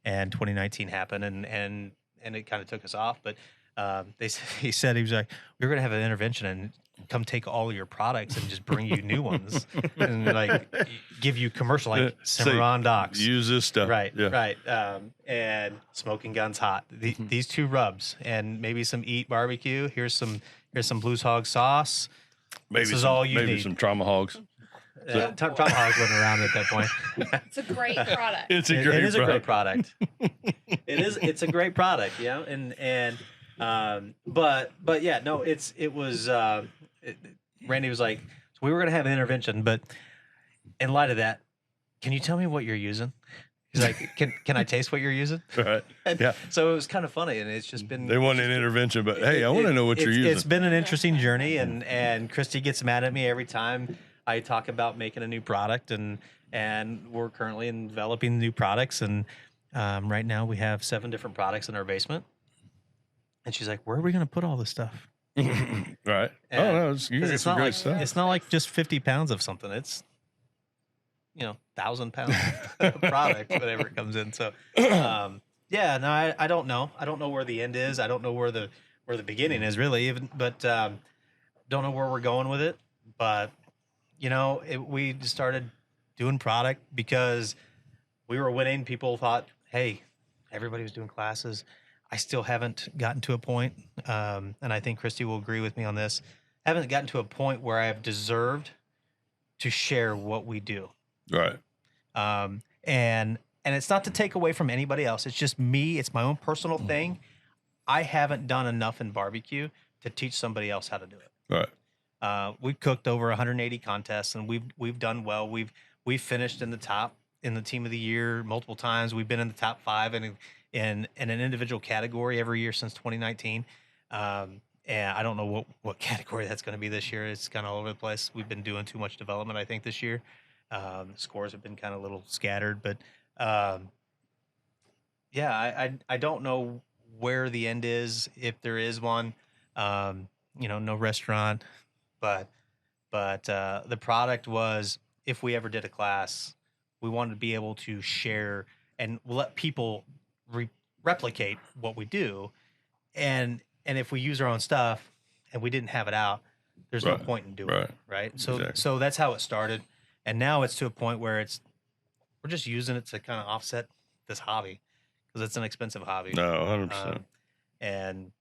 and 2019 happened, and it kind of took us off. But he said, he was like, "We're going to have an intervention and come take all of your products and just bring you new ones and like give you commercial, like Cimarron Docks. Use this stuff." Right, yeah. right. And Smoking Guns Hot. These 2 rubs and maybe some Eat Barbecue. Here's some Blues Hog sauce. Maybe this is all you need. some Trauma Hogs. Trauma Hogs wasn't around at that point. It's a great product. It's It is a great product. It's a great product, yeah. But yeah, no, it was. Randy was like, "So we were going to have an intervention, but in light of that, can you tell me what you're using?" He's like, "Can I taste what you're using?" Right. Yeah. So it was kind of funny, and it's just been. They want an intervention, but hey, I want to know what you're using. It's been an interesting journey, and Christy gets mad at me every time I talk about making a new product, and we're currently developing new products, and right now we have 7 different products in our basement. And she's like, "Where are we going to put all this stuff?" Right. And- Oh no, you get it's some not great like stuff. it's not like just 50 pounds of something. It's 1,000 pounds of product whenever it comes in. So yeah, no, I don't know. I don't know where the end is. I don't know where the beginning is really, even, but don't know where we're going with it. But we just started doing product because we were winning. People thought, hey, everybody was doing classes. I still haven't gotten to a point, and I think Christy will agree with me on this. I haven't gotten to a point where I have deserved to share what we do. Right. And it's not to take away from anybody else. It's just me. It's my own personal thing. I haven't done enough in barbecue to teach somebody else how to do it. Right. We've cooked over 180 contests, and we've done well. We've finished in the top in the team of the year multiple times. We've been in the top 5 in an individual category every year since 2019. And I don't know what category that's going to be this year. It's kind of all over the place. We've been doing too much development, I think, this year. The scores have been kind of a little scattered, but yeah, I don't know where the end is, if there is one. No restaurant, but the product was, if we ever did a class, we wanted to be able to share and let people replicate what we do. And if we use our own stuff and we didn't have it out, there's no point in doing it. Right. So that's how it started. And now it's to a point where we're just using it to kind of offset this hobby, because it's an expensive hobby. No, 100%. And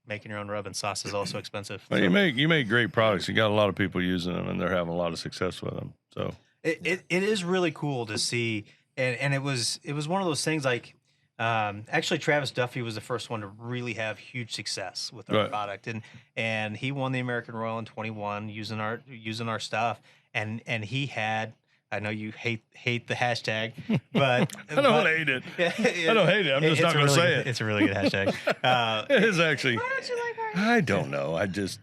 making your own rub and sauce is also expensive. Well, So you make great products. You got a lot of people using them, and they're having a lot of success with them. So it is really cool to see. And it was one of those things like, actually Travis Duffy was the first one to really have huge success with our product. And he won the American Royal in 21 using our stuff. And he had, I know you hate the hashtag, but I don't hate it. I don't hate it. I'm just not going to say it. It's a really good hashtag. It is actually. Why don't you like our? I don't know.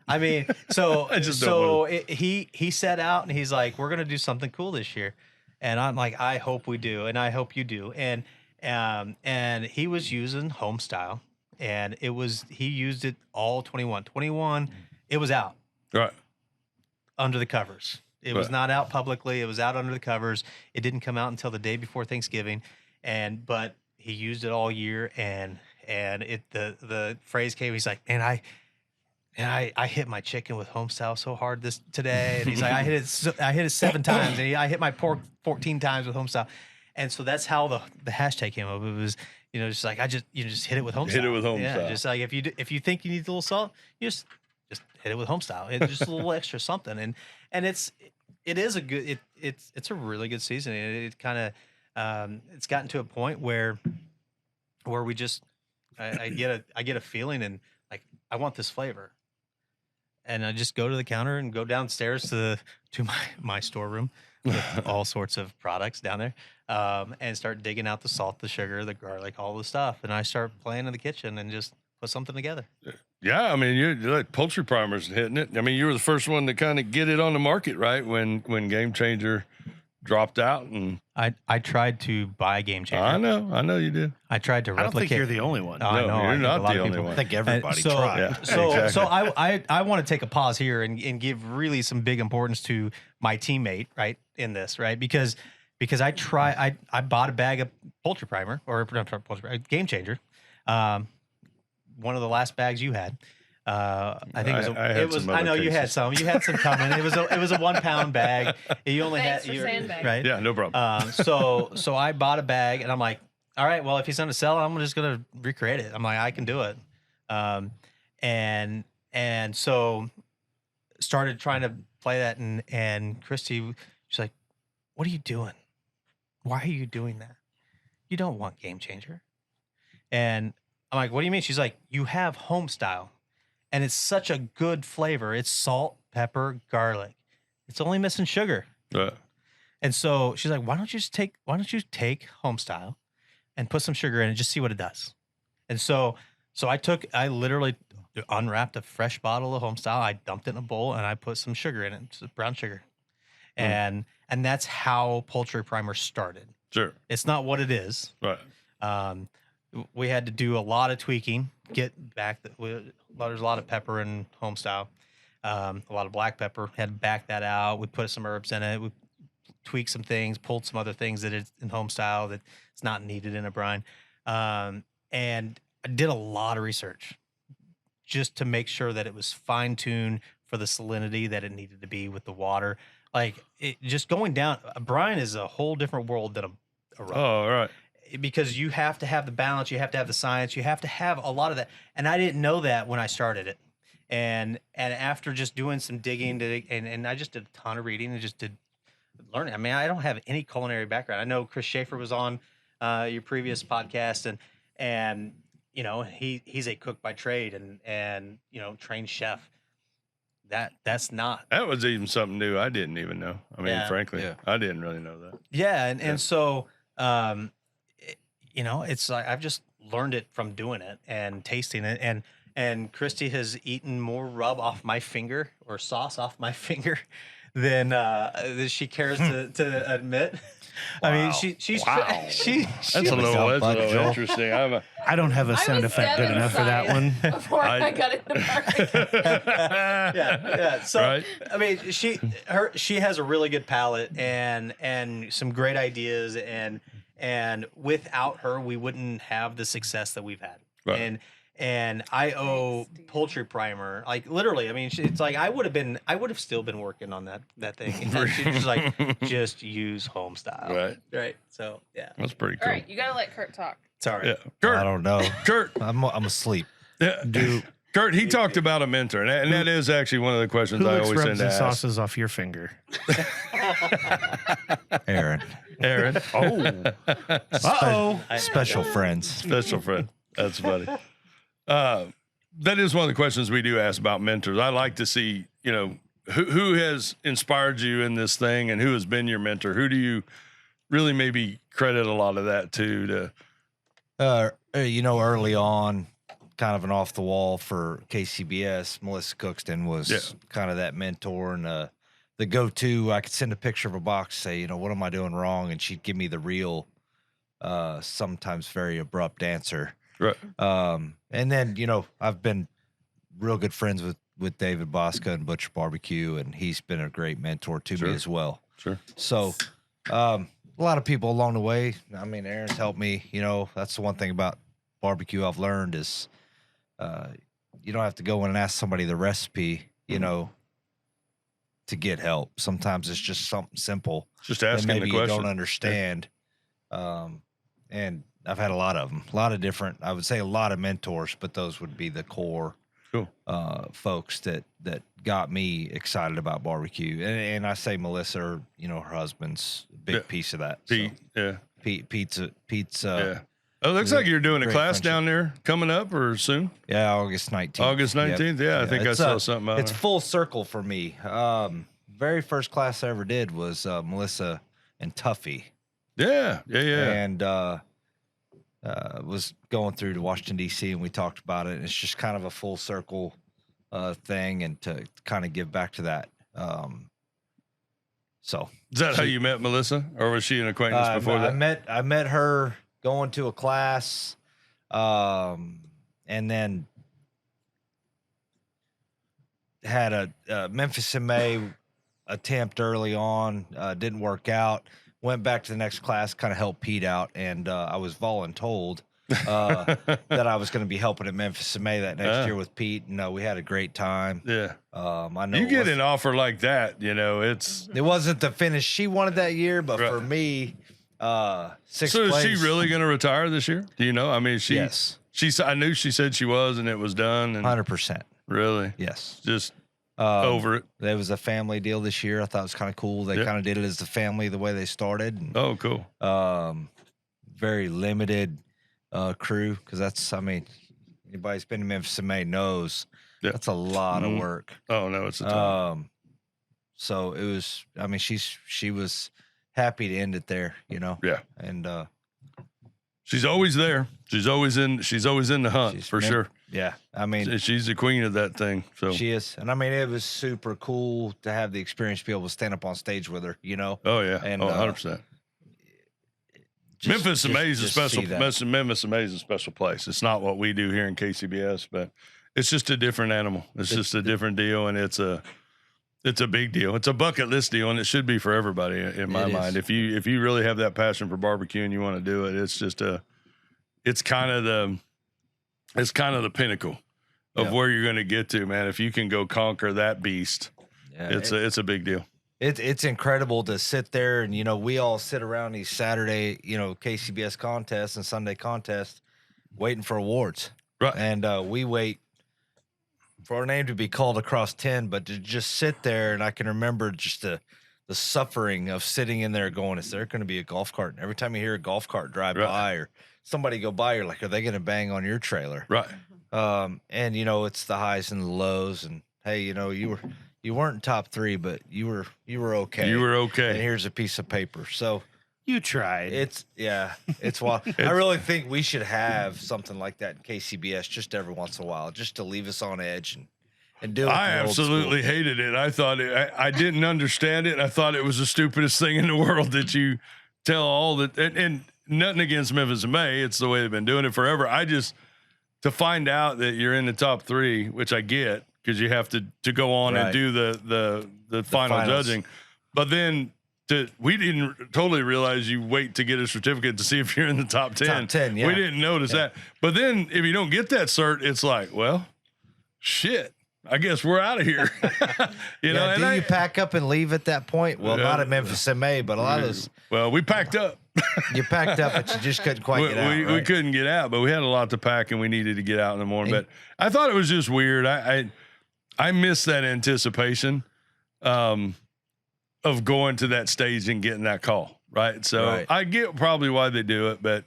I mean, so I just don't he set out and he's like, we're going to do something cool this year. And I'm like, I hope we do. And I hope you do. And he was using home style, and he used it all 21. 21, it was out. Right. Under the covers. It was not out publicly. It was out under the covers. It didn't come out until the day before Thanksgiving. But he used it all year, and the phrase came, he's like, man, I hit my chicken with home style so hard today. And he's like, I hit it 7 times, and I hit my pork 14 times with home style. And so that's how the hashtag came up. It was, just like, just hit it with home style. Hit it with home style. Just like if you think you need a little salt, you just hit it with home style. It's just a little extra something. And it is a good, it's a really good season. It kind of, it's gotten to a point where we just, I get a feeling, and like, I want this flavor. And I just go to the counter and go downstairs to my storeroom with all sorts of products down there, and start digging out the salt, the sugar, the garlic, all the stuff. And I start playing in the kitchen and just put something together. Yeah, I mean, you're like poultry primers hitting it. I mean, you were the first one to kind of get it on the market, right? When Game Changer dropped out, and I tried to buy Game Changer. I know you did. I tried to replicate. I don't think you're the only one. No, I know. You're not a lot the of only people- one. I think everybody tried. Yeah. So Exactly. I want to take a pause here and give really some big importance to my teammate, right, in this, right? Because I bought a bag of poultry primer, or not poultry, Game Changer. One of the last bags you had. I think it was. I know you had some. You had some coming. It was a 1 pound bag. You only Thanks had for sandbagging. right. Yeah, no problem. So I bought a bag, and I'm like, all right, well, if he's going to sell it, I'm just going to recreate it. I'm like, I can do it. And so started trying to play that, and Christy, she's like, what are you doing? Why are you doing that? You don't want Game Changer. And I'm like, what do you mean? She's like, you have home style, and it's such a good flavor. It's salt, pepper, garlic. It's only missing sugar. Right. And so she's like, why don't you take home style and put some sugar in and just see what it does? And so I literally unwrapped a fresh bottle of home style. I dumped it in a bowl, and I put some sugar in it, some brown sugar. And that's how poultry primer started. Sure. It's not what it is. Right. we had to do a lot of tweaking, get back. There's a lot of pepper in home style, a lot of black pepper. Had to back that out. We put some herbs in it. We tweaked some things, pulled some other things that is in home style that it's not needed in a brine. And I did a lot of research just to make sure that it was fine tuned for the salinity that it needed to be with the water. Like just going down, a brine is a whole different world than a rum. Oh, all right. Because you have to have the balance, you have to have the science, you have to have a lot of that. And I didn't know that when I started it. And after just doing some digging and I just did a ton of reading and just did learning. I mean, I don't have any culinary background. I know Chris Schaefer was on your previous podcast and you know, he's a cook by trade and you know, trained chef. That's not. That was even something new I didn't even know. I mean, Yeah. frankly, Yeah. I didn't really know that. Yeah, and so you know, it's like I've just learned it from doing it and tasting it, and Christy has eaten more rub off my finger or sauce off my finger than she cares to admit. I mean, she's Wow. That's a was little, out, bud, Joel. interesting. I don't have a sound effect good enough for that one. Before I got into barbecue. yeah. So Right. I mean, she has a really good palate and some great ideas and without her, we wouldn't have the success that we've had. Right. And I owe Thanks, dude. Poultry Primer, like literally. I mean, it's like I would have still been working on that thing. And she's just like, just use home style, right. So yeah, That's pretty All cool. right, you gotta let Curt talk. sorry. Yeah. I Curt, don't know. Curt, I'm asleep. yeah. Kurt, he talked about a mentor, and that is actually one of the questions Who I licks always rubs send to and ask. sauces off your finger? Aaron. Aaron. Uh-oh. Special friends. Special friend. That's funny. That is one of the questions we do ask about mentors. I like to see, you know, who has inspired you in this thing and who has been your mentor. Who do you really maybe credit a lot of that to? You know, early on, kind of an off the wall for KCBS, Melissa Cookston was kind of that mentor and the go-to. I could send a picture of a box, say, you know, what am I doing wrong? And she'd give me the real, sometimes very abrupt answer. Right. And then, you know, I've been real good friends with David Bosca and Butcher Barbecue, and he's been a great mentor to me as well. Sure. So, a lot of people along the way. I mean, Aaron's helped me. You know, that's the one thing about barbecue I've learned is, you don't have to go in and ask somebody the recipe, you know, to get help. Sometimes it's just something simple Just that asking maybe the you question. don't understand. And I've had a lot of them, a lot of different, I would say a lot of mentors, but those would be the core Cool. folks that got me excited about barbecue. And I say Melissa, or, you know, her husband's a big Yeah. piece of that. Pete. So, Yeah. Pete's Yeah. Oh, it looks like you're doing a great class friendship. down there coming up or soon. August 19th. August 19th. Yeah, I think I it's, saw something out It's there. full circle for me. Very first class I ever did was Melissa and Tuffy. Yeah. And was going through to Washington, D.C., and we talked about it. And it's just kind of a full circle thing, and to kind of give back to that. So Is that how you met Melissa, or was she an acquaintance before that? I met her going to a class, and then had a Memphis in May attempt early on, didn't work out. Went back to the next class, kind of helped Pete out, and I was voluntold that I was going to be helping at Memphis in May that next year with Pete. And we had a great time. Yeah. I know You get an offer like that, you know, it's. it wasn't the finish she wanted that year, but Right. for me, sixth So is place. she really going to retire this year? Do you know? I mean, Yes, I knew she said she was, and it was done. And 100%. really, Yes. just Over over it. There was a family deal this year. I thought it was kind of cool. They Yeah. kind of did it as a family the way they started. And, Oh, cool. very limited crew, because that's, I mean, anybody's been to Memphis in May knows that's a lot of work. Oh no, it's a time. So it was, I mean, she was happy to end it there, you know. Yeah. And She's always there. She's always in the hunt she's for mem- sure. yeah, I mean, She's the queen of that thing. So she is. And I mean, it was super cool to have the experience to be able to stand up on stage with her, you know. oh yeah. And, 100%. Memphis Amaze is just special. see that. Memphis Amaze is a special place. It's not what we do here in KCBS, but it's just a different animal. It's just a different deal, and it's a big deal. It's a bucket list deal, and it should be for everybody in my mind. If you really have that passion for barbecue and you want to do it, it's kind of the pinnacle of where you're going to get to, man. If you can go conquer that beast, it's a big deal. It's incredible to sit there and, we all sit around these Saturday, KCBS contests and Sunday contests waiting for awards. Right. And we wait for our name to be called across 10, but to just sit there, and I can remember just the suffering of sitting in there going, is there going to be a golf cart? And every time you hear a golf cart drive by or somebody go by, you're like, are they going to bang on your trailer? Right. And, it's the highs and the lows. And, hey, you weren't top 3, but you were okay. You were okay. And here's a piece of paper. So You tried. it's wild. I really think we should have something like that in KCBS just every once in a while, just to leave us on edge and do it. I absolutely hated it. I thought I didn't understand it. I thought it was the stupidest thing in the world that you tell all that. And nothing against Memphis and May. It's the way they've been doing it forever. To find out that you're in the top 3, which I get, because you have to go on and do the final finals. judging. But then we didn't totally realize you wait to get a certificate to see if you're in the top 10. Top 10, yeah. We didn't notice that. But then if you don't get that cert, it's like, well, shit, I guess we're out of here. Do you pack up and leave at that point? Well, not at Memphis MA, but a lot of those. Well, we packed up. You packed up, but you just couldn't quite get out. We couldn't get out, but we had a lot to pack, and we needed to get out in the morning. But I thought it was just weird. I missed that anticipation of going to that stage and getting that call, right? So I get probably why they do it, but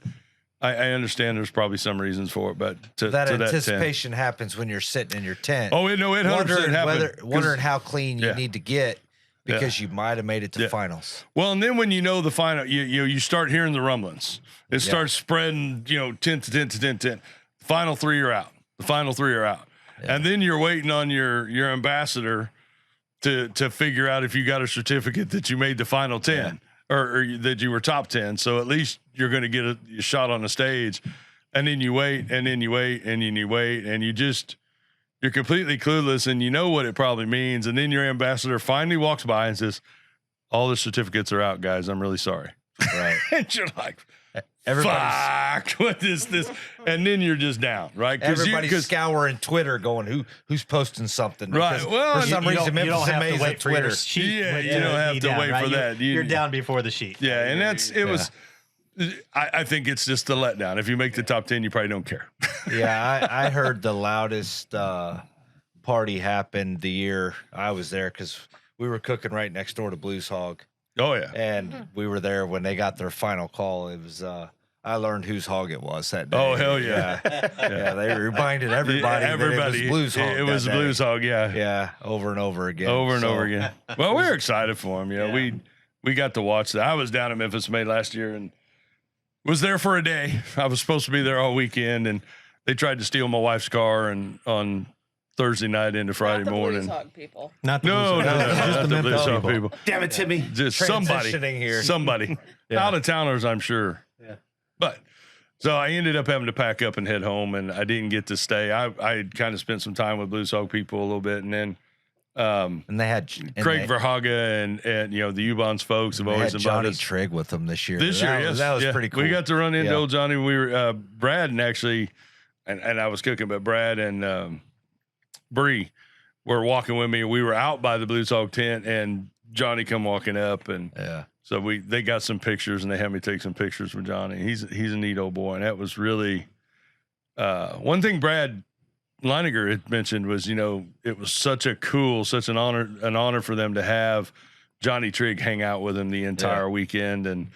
I understand there's probably some reasons for it. But that to anticipation happens when you're sitting in your tent. Oh, no, it 100% happened. Wondering how clean you need to get because you might have made it to finals. Well, and then when you know the final, you start hearing the rumblings. It starts spreading, 10 to 10 to 10 to 10. The final 3 are out. Yeah. And then you're waiting on your ambassador to figure out if you got a certificate that you made the final 10 or that you were top 10. So at least you're going to get a shot on the stage. And then you wait, and then you wait, and then you wait, and you're completely clueless, and you know what it probably means. And then your ambassador finally walks by and says, all the certificates are out, guys. I'm really sorry. Right. And you're like, fuck, what is this? And then you're just down, right? Everybody's scouring Twitter going, who's posting something? Right. Well, for some reason, you don't have to wait for Twitter. your sheet. Yeah, you don't have to wait for that. You're down before the sheet. Yeah, and I think it's just a letdown. If you make the top 10, you probably don't care. Yeah, I heard the loudest party happened the year I was there because we were cooking right next door to Blues Hog. Oh, yeah. And we were there when they got their final call. It was I learned whose hog it was that day. Oh, hell yeah. Yeah, they reminded everybody that it was Blues Hog. It was Blues Hog, yeah. Yeah, over and over again. Over and over again. Well, we were excited for him. We got to watch that. I was down at Memphis May last year and was there for a day. I was supposed to be there all weekend, and they tried to steal my wife's car on Thursday night into Friday morning. Blues Hog people. Not the No, just the the Memphis Blues Hog people. people. Damn it, Timmy. Just somebody. Transitioning here. Somebody. Out of towners, I'm sure. Yeah. But so I ended up having to pack up and head home, and I didn't get to stay. I had kind of spent some time with Blues Hog people a little bit, and then and they had Craig Verhaga and the U-Bonds folks have always invited Johnny us. Trigg with them this year. Yes. That was pretty cool. We got to run into Yeah. old Johnny. We were Brad and actually, and I was cooking, but Brad and Bree were walking with me. We were out by the Blues Hog tent, and Johnny come walking up, and so they got some pictures, and they had me take some pictures with Johnny. He's a neat old boy, and that was really one thing Brad Leininger had mentioned was, it was such an honor for them to have Johnny Trigg hang out with him the entire weekend. And,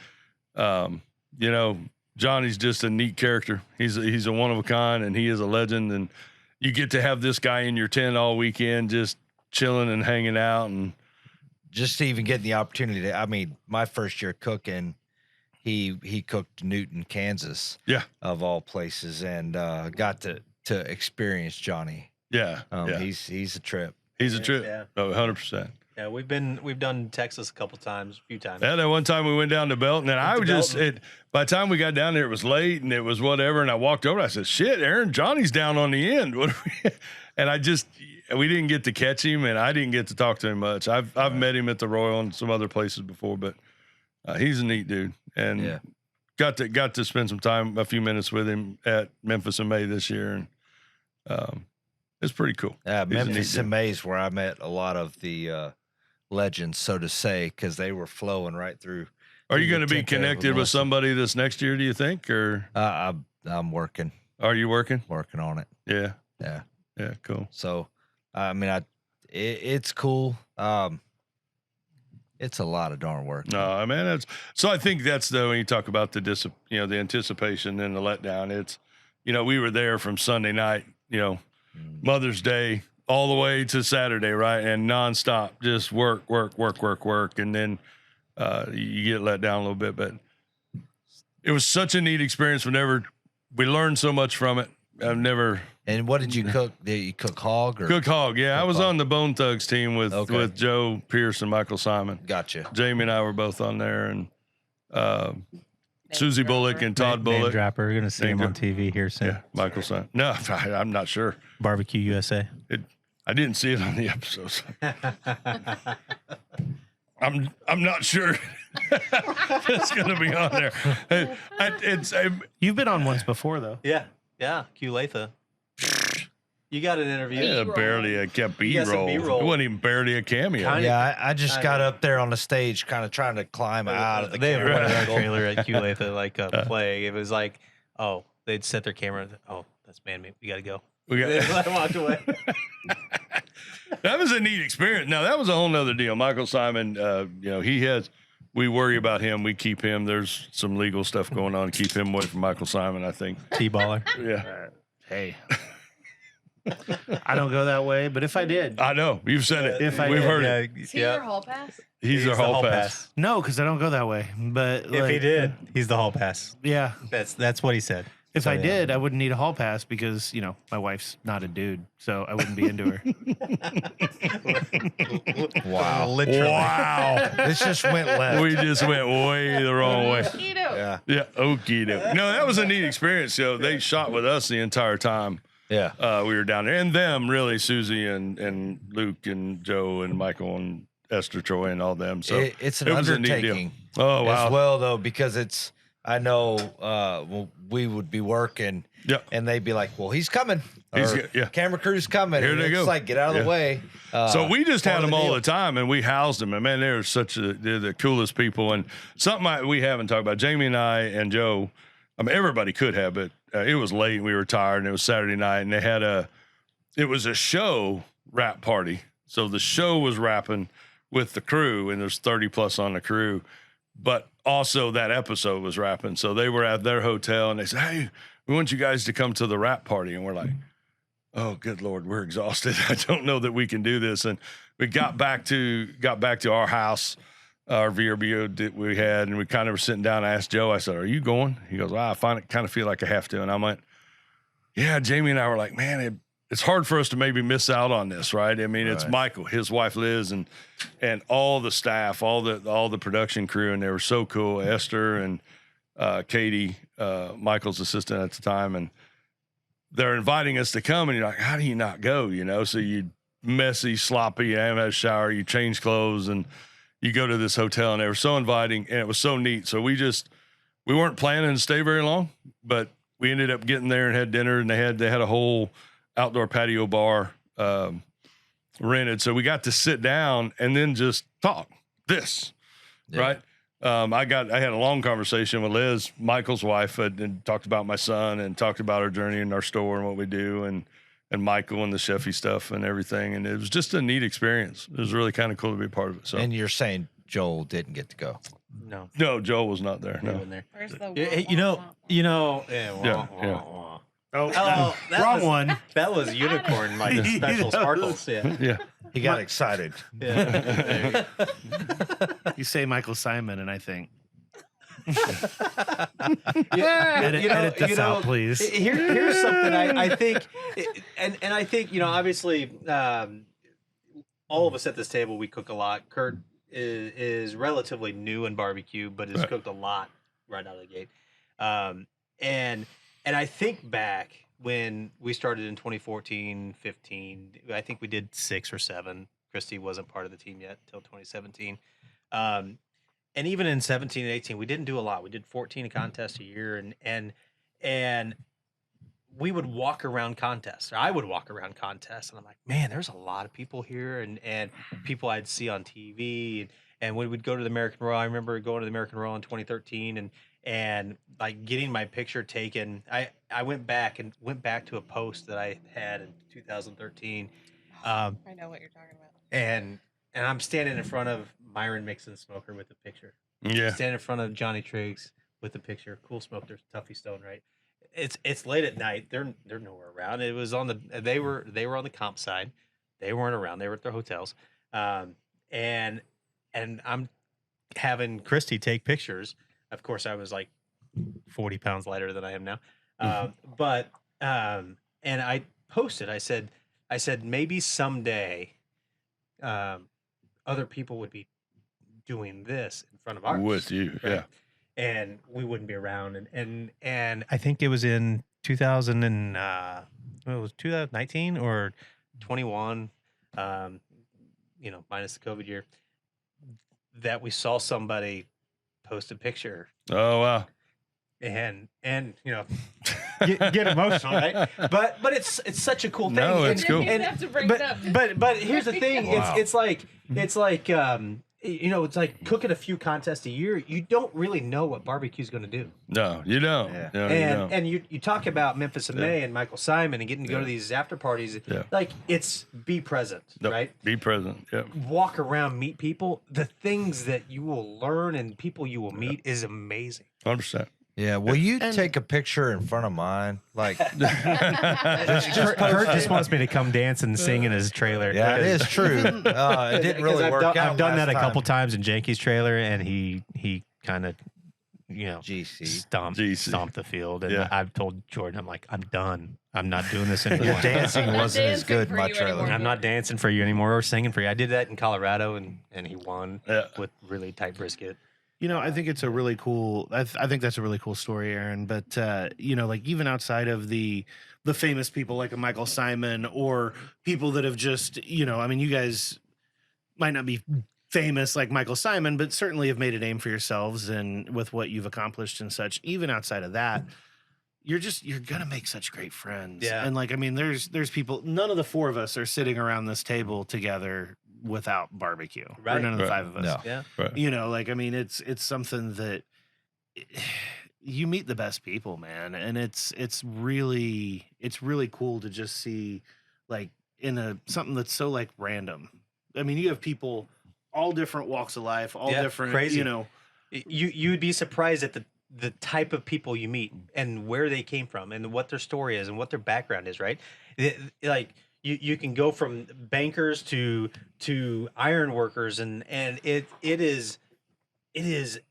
Johnny's just a neat character. He's a one of a kind, and he is a legend. And you get to have this guy in your tent all weekend, just chilling and hanging out. And just to even get the opportunity my first year cooking, he cooked Newton, Kansas. Yeah. Of all places. And, got to experience Johnny. yeah. He's a trip. He's a trip. Yeah. Oh, 100%. Yeah, we've done Texas a couple times, a few times. Yeah, that one time we went down to Belton, and I was just by the time we got down there, it was late and it was whatever. And I walked over, and I said, "Shit, Aaron, Johnny's down on the end." And we didn't get to catch him, and I didn't get to talk to him much. I've met him at the Royal and some other places before, but he's a neat dude, and got to spend some time, a few minutes with him at Memphis in May this year, and it's pretty cool. Memphis in May is where I met a lot of the legends, so to say, because they were flowing right through. Are you going to be connected with somebody this next year, do you think? Or I'm working. Are you working? Working on it. Yeah. Yeah. Yeah, cool. So, I mean, it's cool. It's a lot of darn work. No, I mean, so I think that's when you talk about the anticipation and the letdown. It's, we were there from Sunday night, Mother's Day all the way to Saturday, right? And nonstop, just work. And then you get let down a little bit, but it was such a neat experience. We learned so much from it. I've never. And what did you cook? Did you cook hog or cook hog? Yeah, I was hog. On the Bone Thugs team with Joe Pierce and Michael Simon. Gotcha. Jamie and I were both on there, and Susie Bullock and Todd Bullock. Dropper. We're gonna see him on TV here soon. Yeah, Michael Simon. No, I'm not sure. Barbecue USA. I didn't see it on the episodes. I'm not sure it's gonna be on there. You've been on once before, though. Yeah. Q Latha. You got an interview. Yeah, barely a B-roll. It wasn't even barely a cameo. Yeah, I just got up there on the stage, kind of trying to climb out of the They have camera. one of our trailer at Q Latha, like play. It was like, they'd set their camera. Oh, that's man-made. We got to go. I walked away. That was a neat experience. Now, that was a whole nother deal. Michael Simon, we worry about him. We keep him. There's some legal stuff going on to keep him away from Michael Simon, I think. T-baller. Yeah. Hey. I don't go that way, but if I did. I know. You've said it. If We've heard it. Is he your hall pass? He's our hall pass. No, because I don't go that way. But If he did, he's the hall pass. Yeah. That's what he said. If I did, I wouldn't need a hall pass because, my wife's not a dude, so I wouldn't be into her. Wow. Literally. Wow. This just went left. We just went way the wrong way. Yeah. Yeah. Okie doke. No, that was a neat experience. So they shot with us the entire time. Yeah. We were down there, and them really, Susie and Luke and Joe and Michael and Esther Troy and all them. So it's an it was a neat deal. undertaking. Oh wow. As well, though, because I know we would be working, and they'd be like, "Well, he's coming. Camera crew's coming." Here they go. It's like, get out of the way. So we just had them all deal. the time, and we housed them. And man, they're the coolest people. And something we haven't talked about, Jamie and I and Joe. I mean, everybody could have, but it was late. And we were tired, and it was Saturday night, and they had it was a show rap party. So the show was rapping with the crew, and there's 30 plus on the crew, but also that episode was rapping. So they were at their hotel, and they said, "Hey, we want you guys to come to the rap party." And we're like, "Oh, good Lord, we're exhausted. I don't know that we can do this." And we got back to our house, our VRBO that we had, and we kind of were sitting down. I asked Joe, I said, "Are you going?" He goes, "Well, I kind of feel like I have to." And I went, "Yeah." Jamie and I were like, "Man, it's hard for us to maybe miss out on this, right?" I mean, It's Michael, his wife Liz, and all the staff, all the production crew, and they were so cool. Esther and Katie, Michael's assistant at the time, and they're inviting us to come, and you're like, how do you not go? So you messy, sloppy, you haven't had a shower, you change clothes, and you go to this hotel, and they were so inviting, and it was so neat. So we weren't planning to stay very long, but we ended up getting there and had dinner, and they had a whole outdoor patio bar rented. So we got to sit down and then just talk right? I had a long conversation with Liz, Michael's wife, and talked about my son and talked about our journey in our store and what we do, and Michael and the chefy stuff and everything. And it was just a neat experience. It was really kind of cool to be a part of it. So, and you're saying Joel didn't get to go? No, Joel was not there. No. Where's the Oh, wrong one. That was unicorn, like the special sparkles. Yeah. He got excited. Yeah. You say Michael Simon, and I think. Edit this out, please. Here's something I think, and I think obviously, all of us at this table, we cook a lot. Curt is relatively new in barbecue, but has cooked a lot right out of the gate. And I think back when we started in 2014, 15, I think we did 6 or 7. Christy wasn't part of the team yet until 2017. And even in 17 and 18, we didn't do a lot. We did 14 contests a year, and we would walk around contests. Or I would walk around contests, and I'm like, man, there's a lot of people here, and people I'd see on TV. And when we'd go to the American Royal, I remember going to the American Royal in 2013, and like getting my picture taken. I went back to a post that I had in 2013. I know what you're talking about. And I'm standing in front of Myron Mixon Smoker with the picture. Yeah. Standing in front of Johnny Triggs with the picture. Cool smoke. There's Tuffy Stone, right? It's late at night. They're nowhere around. It was on they were on the comp side. They weren't around. They were at their hotels. And I'm having Christy take pictures. Of course, I was like 40 pounds lighter than I am now. And I posted. I said maybe someday, other people would be doing this in front of ours With you, right? yeah. And we wouldn't be around. And I think it was in 2000 and it was 2019 or 21, minus the COVID year, that we saw somebody post a picture. Oh wow. And get emotional, right? But it's such a cool thing. No, it's cool. You didn't have to bring it up. But here's the thing. Wow. It's like it's like cooking a few contests a year. You don't really know what barbecue's going to do. No, you don't. Yeah. No, you don't. And you talk about Memphis and May and Michael Simon and getting to go to these after parties. Yeah. Like it's be present, No, right? Be present. Yeah. Walk around, meet people. The things that you will learn and people you will meet is amazing. 100%. Yeah, will you take a picture in front of mine? Like, Kurt just wants me to come dance and sing in his trailer. yeah, it is true. It didn't really work out. I've done that a last couple time. times in Janky's trailer, and he kind of, GC. stomped the field. And Yeah. I've told Jordan, I'm like, I'm done. I'm not doing this anymore. Your dancing I'm wasn't as dancing good in for my you trailer. anymore. I'm not dancing for you anymore or singing for you. I did that in Colorado, and he won Yeah. with really tight brisket. I think it's a really cool. I think that's a really cool story, Aaron. But like even outside of the famous people like a Michael Simon or people that have just, you guys might not be famous like Michael Simon, but certainly have made a name for yourselves and with what you've accomplished and such. Even outside of that, you're gonna make such great friends. Yeah. And there's people. None of the 4 of us are sitting around this table together without barbecue. Or Right. none of the Right. 5 of us. No. Yeah. Right. It's something that you meet the best people, man. And it's really cool to just see like in something that's so like random. I mean, you have people all different walks of life, all different, crazy. You'd be surprised at the type of people you meet and where they came from and what their story is and what their background is, right? Like you can go from bankers to iron workers and it is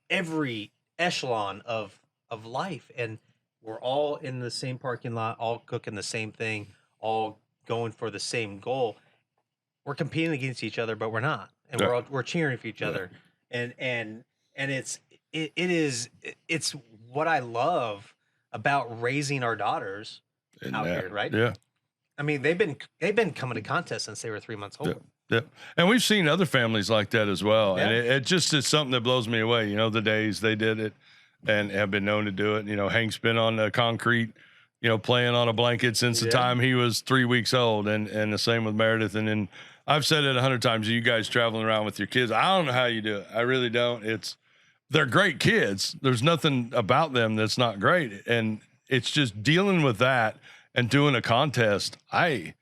every echelon of life, and we're all in the same parking lot, all cooking the same thing, all going for the same goal. We're competing against each other, but we're not, and we're cheering for each other, and it's what I love about raising our daughters out here, right? Yeah. I mean, they've been coming to contests since they were 3 months old. Yeah. And we've seen other families like that as well. Yeah. And it just is something that blows me away. The days they did it and have been known to do it. Hank's been on the concrete, playing on a blanket since the time he was 3 weeks old. And the same with Meredith. And then I've said it 100 times, you guys traveling around with your kids. I don't know how you do it. I really don't. They're great kids. There's nothing about them that's not great. And it's just dealing with that and doing a contest. I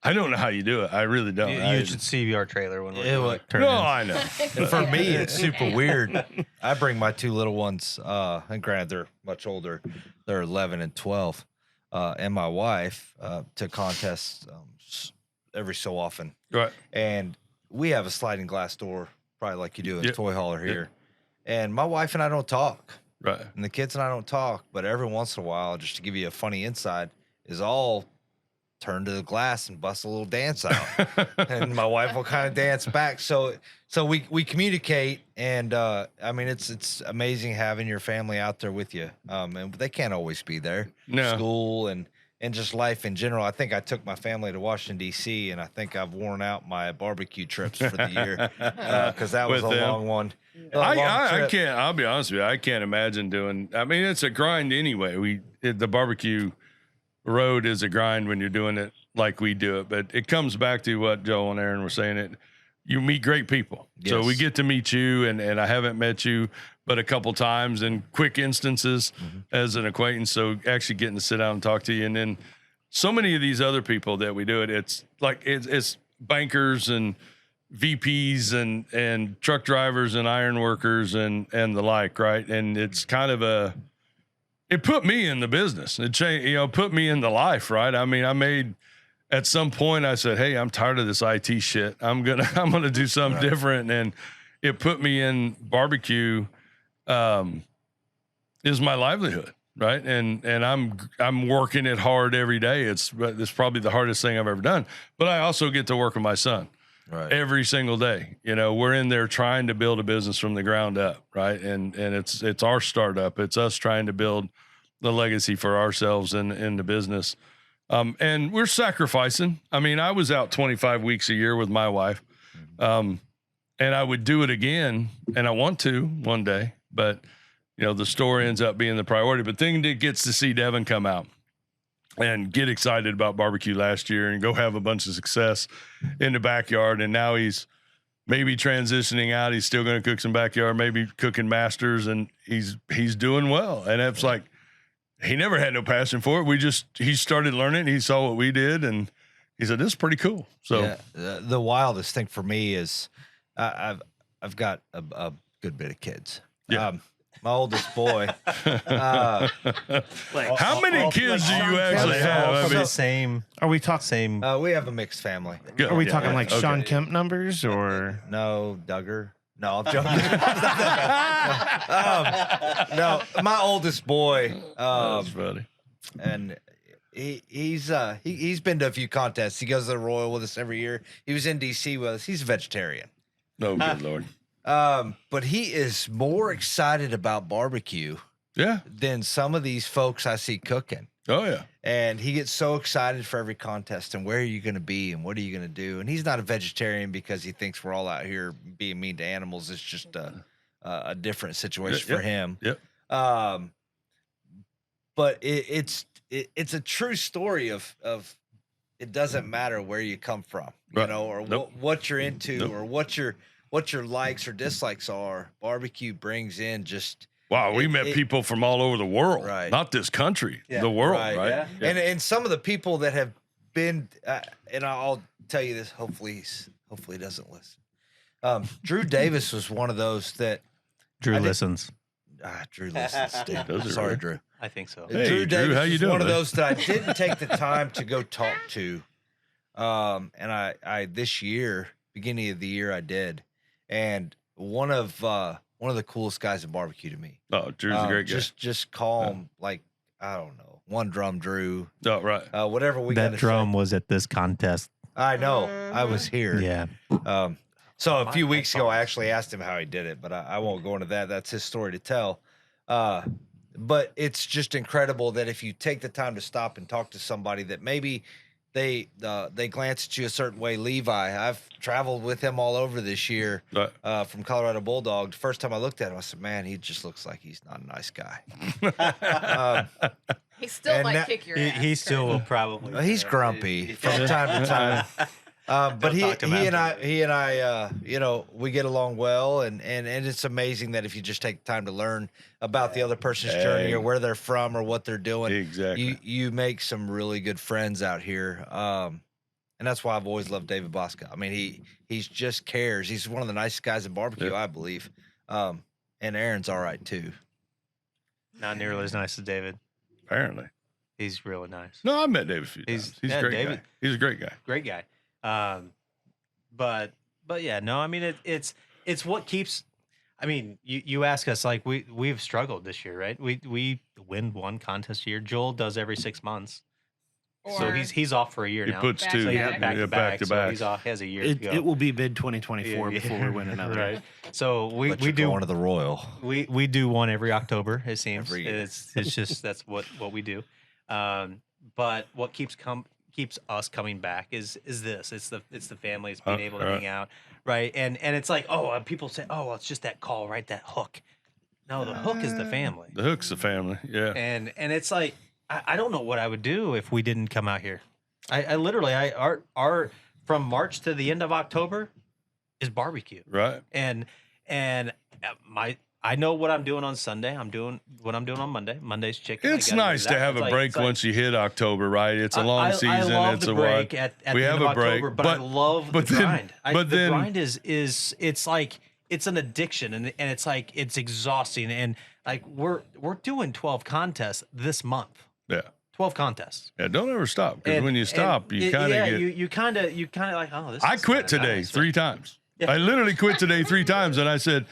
don't know how you do it. I really don't. You should see our trailer when we're It doing was- it. No, I know. And for me, it's super weird. I bring my 2 little ones, and granted, they're much older. They're 11 and 12, and my wife to contests every so often. Right. And we have a sliding glass door, probably like you do in Yeah. a toy hauler here. And my wife and I don't talk, Right. and the kids and I don't talk. But every once in a while, just to give you a funny insight, is all turn to the glass and bust a little dance out, and my wife will kind of dance back. So we communicate, and I mean it's amazing having your family out there with you. And they can't always be there. No. School and just life in general. I think I took my family to Washington D.C. and I think I've worn out my barbecue trips for the year because that was With a them. long one. A long I trip. can't. I'll be honest with you. I can't imagine doing. I mean, it's a grind anyway. The barbecue road is a grind when you're doing it like we do it. But it comes back to what Joel and Aaron were saying. It you meet great people. So we Yes. get to meet you, and I haven't met you but a couple times in quick instances as an acquaintance. So actually getting to sit down and talk to you, and then so many of these other people that we do it. It's like it's bankers and VPs and truck drivers and iron workers and the like, right? And it's kind of it put me in the business. It changed, put me in the life, right? I mean, at some point I said, hey, I'm tired of this IT shit. I'm gonna do something different. And it put me in barbecue, is my livelihood. Right. And I'm working it hard every day. It's probably the hardest thing I've ever done, but I also get to work with my son. Right. Every single day. We're in there trying to build a business from the ground up, right? And it's our startup. It's us trying to build the legacy for ourselves in the business. And we're sacrificing. I mean, I was out 25 weeks a year with my wife. And I would do it again, and I want to one day, but the store ends up being the priority. But thing that gets to see Devin come out and get excited about barbecue last year and go have a bunch of success in the backyard. And now he's maybe transitioning out. He's still going to cook some backyard, maybe cooking masters, and he's doing well. And it's like, he never had no passion for it. He started learning. He saw what we did, and he said, this is pretty cool. So yeah, the wildest thing for me is I've got a good bit of kids. Yeah. My oldest boy. How many kids do you actually have? I mean, Same. Are we talking? Same. We have a mixed family. good. Are we Yeah, talking yeah. like Okay. Sean Kemp numbers or? No, Duggar. No, I'm joking. No, my oldest boy. That's funny. And he's been to a few contests. He goes to the Royal with us every year. He was in DC with us. He's a vegetarian. No, good Lord. But he is more excited about barbecue Yeah. than some of these folks I see cooking. Oh, yeah. And he gets so excited for every contest and where are you going to be and what are you going to do? And he's not a vegetarian because he thinks we're all out here being mean to animals. It's just a different situation for him. Yep. But it's a true story of it doesn't matter where you come from, Right. or Nope. what you're into Nope. or what your likes or dislikes are. Barbecue brings in just Wow, we met people from all over the world, Right. Not this country, Yeah, the world, right, right? yeah. and some of the people that have been and I'll tell you this, hopefully he doesn't listen. Drew Davis was one of those that Drew I did- listens. Drew listens. Dude. Does he Sorry, really? Drew. I think so. Hey, Drew Drew, Davis how you was doing, one of man? those that I didn't take the time to go talk to. And I this year, beginning of the year, I did. And one of the coolest guys in barbecue to me. Oh, Drew's a great guy. Just call him like, I don't know, one drum Drew. Oh, right. Whatever we That got. drum was at this contest. I know. I was here. Yeah. So a few weeks ago, I actually asked him how he did it, but I won't go into that. That's his story to tell. But it's just incredible that if you take the time to stop and talk to somebody that maybe they glance at you a certain way. Levi, I've traveled with him all over this year Right. from Colorado Bulldog. The first time I looked at him, I said, man, he just looks like he's not a nice guy. He still And might that- kick your He, ass. he still Kurt. will probably. He's grumpy from time to time. But he talk to him and after. I, we get along well, and it's amazing that if you just take time to learn about the other person's journey or where they're from or what they're doing, Exactly. you make some really good friends out here. And that's why I've always loved David Bosca. I mean, he's just cares. He's one of the nicest guys in barbecue, I believe. And Aaron's all right too. Not nearly as nice as David. Apparently. He's really nice. No, I met David a few He's- times. He's yeah, a great David. guy. He's a great guy. Great guy. But yeah, no, I mean it's what keeps. I mean, you ask us like we've struggled this year, right? We win one contest a year. Joel does every 6 months. So Or- he's off for a year He now. puts Back two. to yeah, back. back Yeah, to back. So back. he's off. He has a year to It, go. it will be mid 2024 Yeah, before we win another. right. So we But you're do going to the Royal. we do one every October. It seems Every year. it's just that's what we do. But what keeps us coming back is this. It's the family. It's being able to Right. hang out, right? And it's like, oh, people say, oh, well, it's just that call, right? That hook. No, the hook is the family. The hook's the family. Yeah. And it's like I don't know what I would do if we didn't come out here. I literally our from March to the end of October is barbecue. Right. And I know what I'm doing on Sunday. I'm doing what I'm doing on Monday. Monday's chicken. It's nice to have a break once you hit October, right? It's a long season. I love It's the a break what? at We the have end of a break, October, but I love the grind. The grind is it's like it's an addiction, and it's like it's exhausting, and like we're doing 12 contests this month. Yeah. 12 contests. Yeah. Don't ever stop because And- when you stop, and you kind of get. you kind of like, oh, this. I is quit kinda today nice. 3 times. Yeah. I literally quit today 3 times, and I said,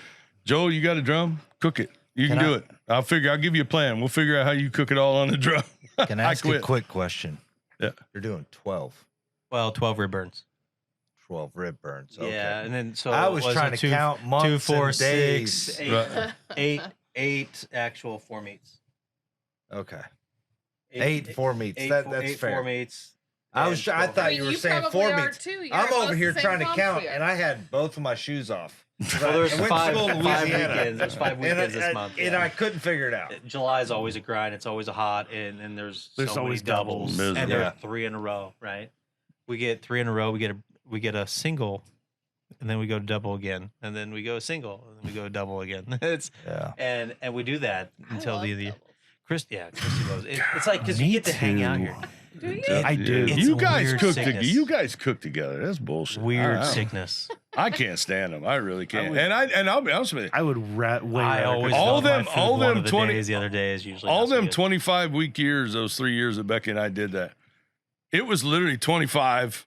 "Joel, you got a drum? Cook it. You can Can do I- it. I'll give you a plan. We'll figure out how you cook it all on the drum." Can I ask you a quick question? Yeah. You're doing 12 Well, 12 rib burns. rib burns. Okay. Yeah, and then so I was it trying it to count months 2, 4, and 6, days. 8, Right. eight actual 4 meats. Okay. 8 4 meats. That's eight fair. 4 meats. I and I 12 thought you were saying probably 4 are meats. too. You're I'm over almost here the same trying to comp count, we are. and I had both of my shoes off. Well, there's I went to five school in Louisiana. weekends. There's 5 weekends and this month. and yeah. I couldn't figure it out. July is always a grind. It's always a hot, and there's so many always doubles, doubles. and Yeah. there's 3 in a row. Right? We get 3 in a row. We get a single, and then we go double again, and then we go single, and then we go double again. It's Yeah. and we do that I until love the doubles. Christy loves it. It's like because you Me get to hang out too. here. Do you? I do. It's You a guys weird cook. sickness. You guys cook together. That's bullshit. Weird I don't- sickness. I can't stand them. I really can't. would- and I'll be honest with you. I would way I rather always cook All love my them- food. all One them of the 20 days, the other day is usually All not so them good. 25-week years, those 3 years that Becky and I did that, it was literally 25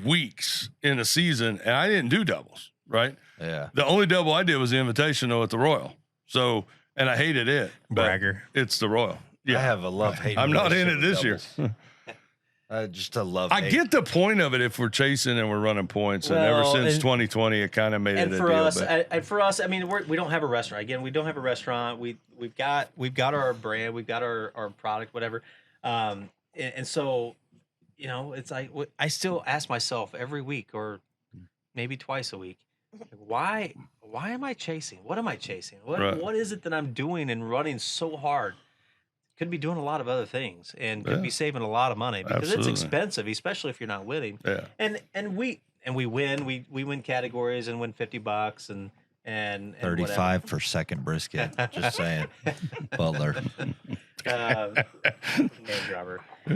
weeks in a season, and I didn't do doubles, right? Yeah. The only double I did was the Invitational at the Royal. So, and I hated it. but Bragger. It's the Royal. I Yeah. have a love-hate. I'm not in it relationship this year. with doubles. Just a love. I get the point of it if we're chasing and we're running points. And ever Well, since and- 2020, it kind of made And it a for deal. us, but and for us, I mean, we don't have a restaurant. Again, we don't have a restaurant. We've got our brand, we've got our product, whatever. And so, you know, it's like I still ask myself every week or maybe twice a week, why am I chasing? What am I chasing? Right. What is it that I'm doing and running so hard? Could be doing a lot of other things and could Yeah. be saving a lot of money because Absolutely. it's expensive, especially if you're not winning. yeah. And we win. We win categories and win $50 and 35 for second brisket. Just saying, Butler. whatever. Name dropper. But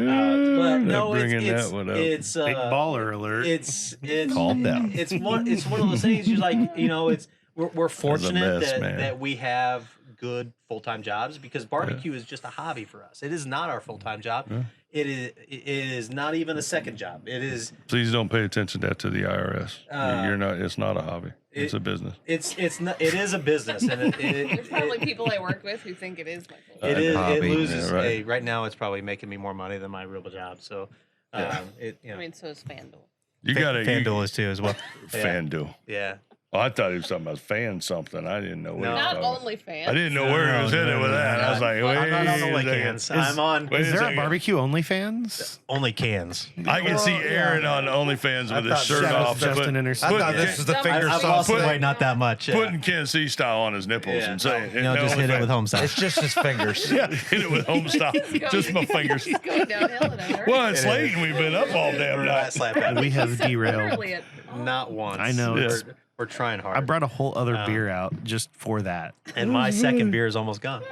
no, bringing it's that one up. it's Big baller alert. it's Calm down. it's one of those things. You're like, you know, we're fortunate mess, man. that we have good full-time jobs because barbecue is just a hobby for us. It is not our full-time job. Yeah. It is not even a second job. It is Please don't pay attention to that to the IRS. You're not. It's not a hobby. It's a business. it's not, it is a business and There's probably people I work with who think it is my full it is it hobby. loses Yeah, right. hey, right now it's probably making me more money than my real job. So it you know I mean, so is FanDuel. You got to FanDuel is too as well. FanDuel. Yeah. Oh, I thought he was talking about fan something. I didn't know what No. he was Not talking about. only fans. I didn't know where he was headed with that. I was like, wait I'm not on a only second. cans. I'm on Wait Is a there a second. barbecue OnlyFans? only cans. I can see Well, Aaron yeah. on OnlyFans I with his thought shirt Shout out off, to Justin put- Intercept. I thought this was the I've finger I've sauce. lost put- weight not that much. Yeah. putting Kansas City style on his nipples Yeah. and saying, No, just hit it with home style. It's just his fingers. Yeah, hit it with home style. just my fingers. He's going downhill and I heard Well, it. it's late and we've been up all damn We're night. not slapping at We have derailed. Literally at- not once. I know. Yes. We're trying hard. I brought a whole other Um, beer out just for that. and my second beer is almost gone.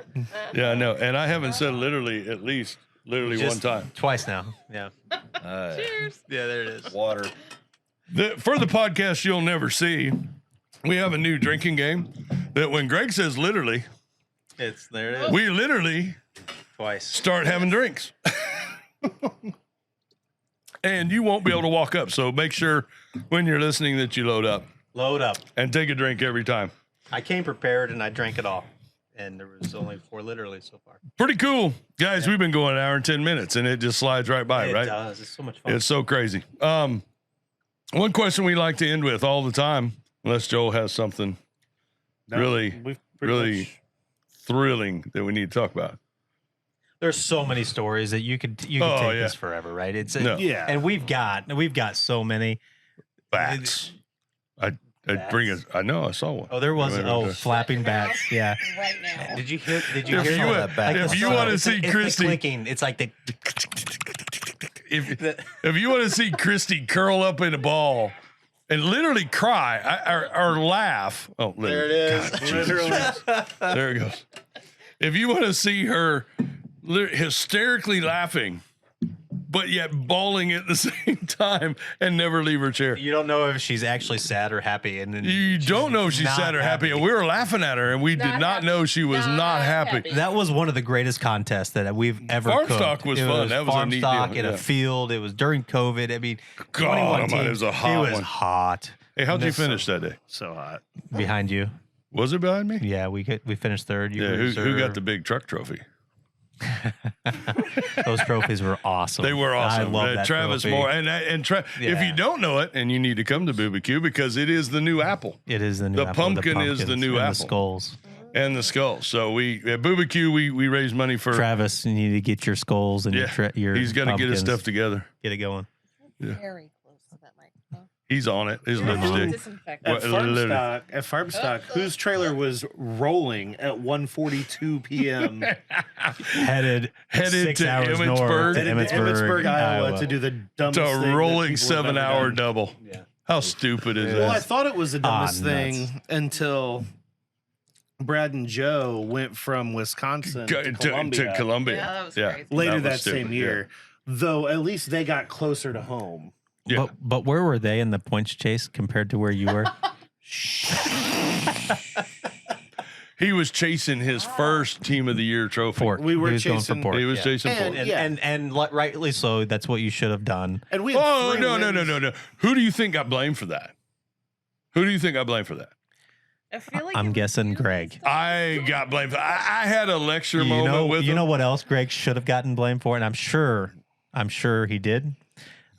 Yeah, I know. And I haven't said literally one Just time. Twice now. Yeah. Cheers. Yeah, there it is. Water. For the podcast you'll never see, we have a new drinking game that when Greg says literally, There it is. we literally Twice. start having drinks. And you won't be able to walk up. So make sure when you're listening that you load up Load up. and take a drink every time. I came prepared and I drank it all. and there was only 4 literally so far. Pretty cool. Guys, we've been going an hour and 10 minutes, and it just slides right by, It right? does. It's so much fun. It's so crazy. One question we like to end with all the time, unless Joel has something really thrilling that we need to talk about. There's so many stories that you could take this forever, right? It's Yeah. and we've got so many Bats. I bring it. I know. I saw one. Oh, there was flapping Right bats. Yeah. Right now. Did you hear? If hear you that? want- Like if the you sound, wanna it's see the- it's Christy- the clicking, it's like the. If you want to see Christy curl up in a ball and literally cry or laugh, There it is. God, Jesus. There it goes. If you want to see her hysterically laughing, but yet bawling at the same time and never leave her chair. You don't know if she's actually sad or happy, and then You don't know if she's not sad or happy. And we were laughing at her, and we did Not not happy. know she was Not not happy. happy. That was one of the greatest contests that we've ever Farm cooked. stock was It fun. That was a farm neat stock deal, in yeah. a field. It was during COVID. I mean, God 21 almighty, it teams. was a hot It was one. hot. Hey, how'd you That's finish that day? So hot. Behind you. Was it behind me? Yeah, we finished third. You Yeah, were who got reserve. the big truck trophy? Those trophies were awesome. They were awesome. I love that Travis trophy. Moore if Yeah. you don't know it, and you need to come to BBQ because it is the new apple It is the new The apple, pumpkin is the pumpkins new and apple. The skulls. and the skull. So we at BBQ we raise money for. Travis, you need to get your skulls and Yeah, your he's got to get his pumpkins. stuff together. Get it going. Very close to that microphone. He's on it. His lipstick. Disinfectant. At farm stock, whose trailer was rolling at 1:42 p.m. Headed 6 to hours Emmitsburg. north to headed to Emmitsburg, Iowa, to do the dumbest It's a thing that rolling people have ever 7-hour done. double. Yeah. How stupid is Well, I that? thought it was the dumbest nuts. thing until Brad and Joe went from Wisconsin to Columbia To Columbia. Yeah, that was Yeah. crazy. later was that stupid, same yeah. year. Though at least they got closer to home. Yeah. But where were they in the points chase compared to where you were? He was chasing his first Team of the Year trophy. Fort. We were he was going chasing- for Fort. He was yeah. chasing And- Fort. Yeah. And rightly so. That's what you should have done. And we had Oh, three no. wins. Who do you think got blamed for that? Who do you think got blamed for that? I feel like I'm it was guessing you Greg. and stuff. I got blamed. I had a lecture You moment know, with you him. know what else Greg should have gotten blamed for, and I'm sure he did.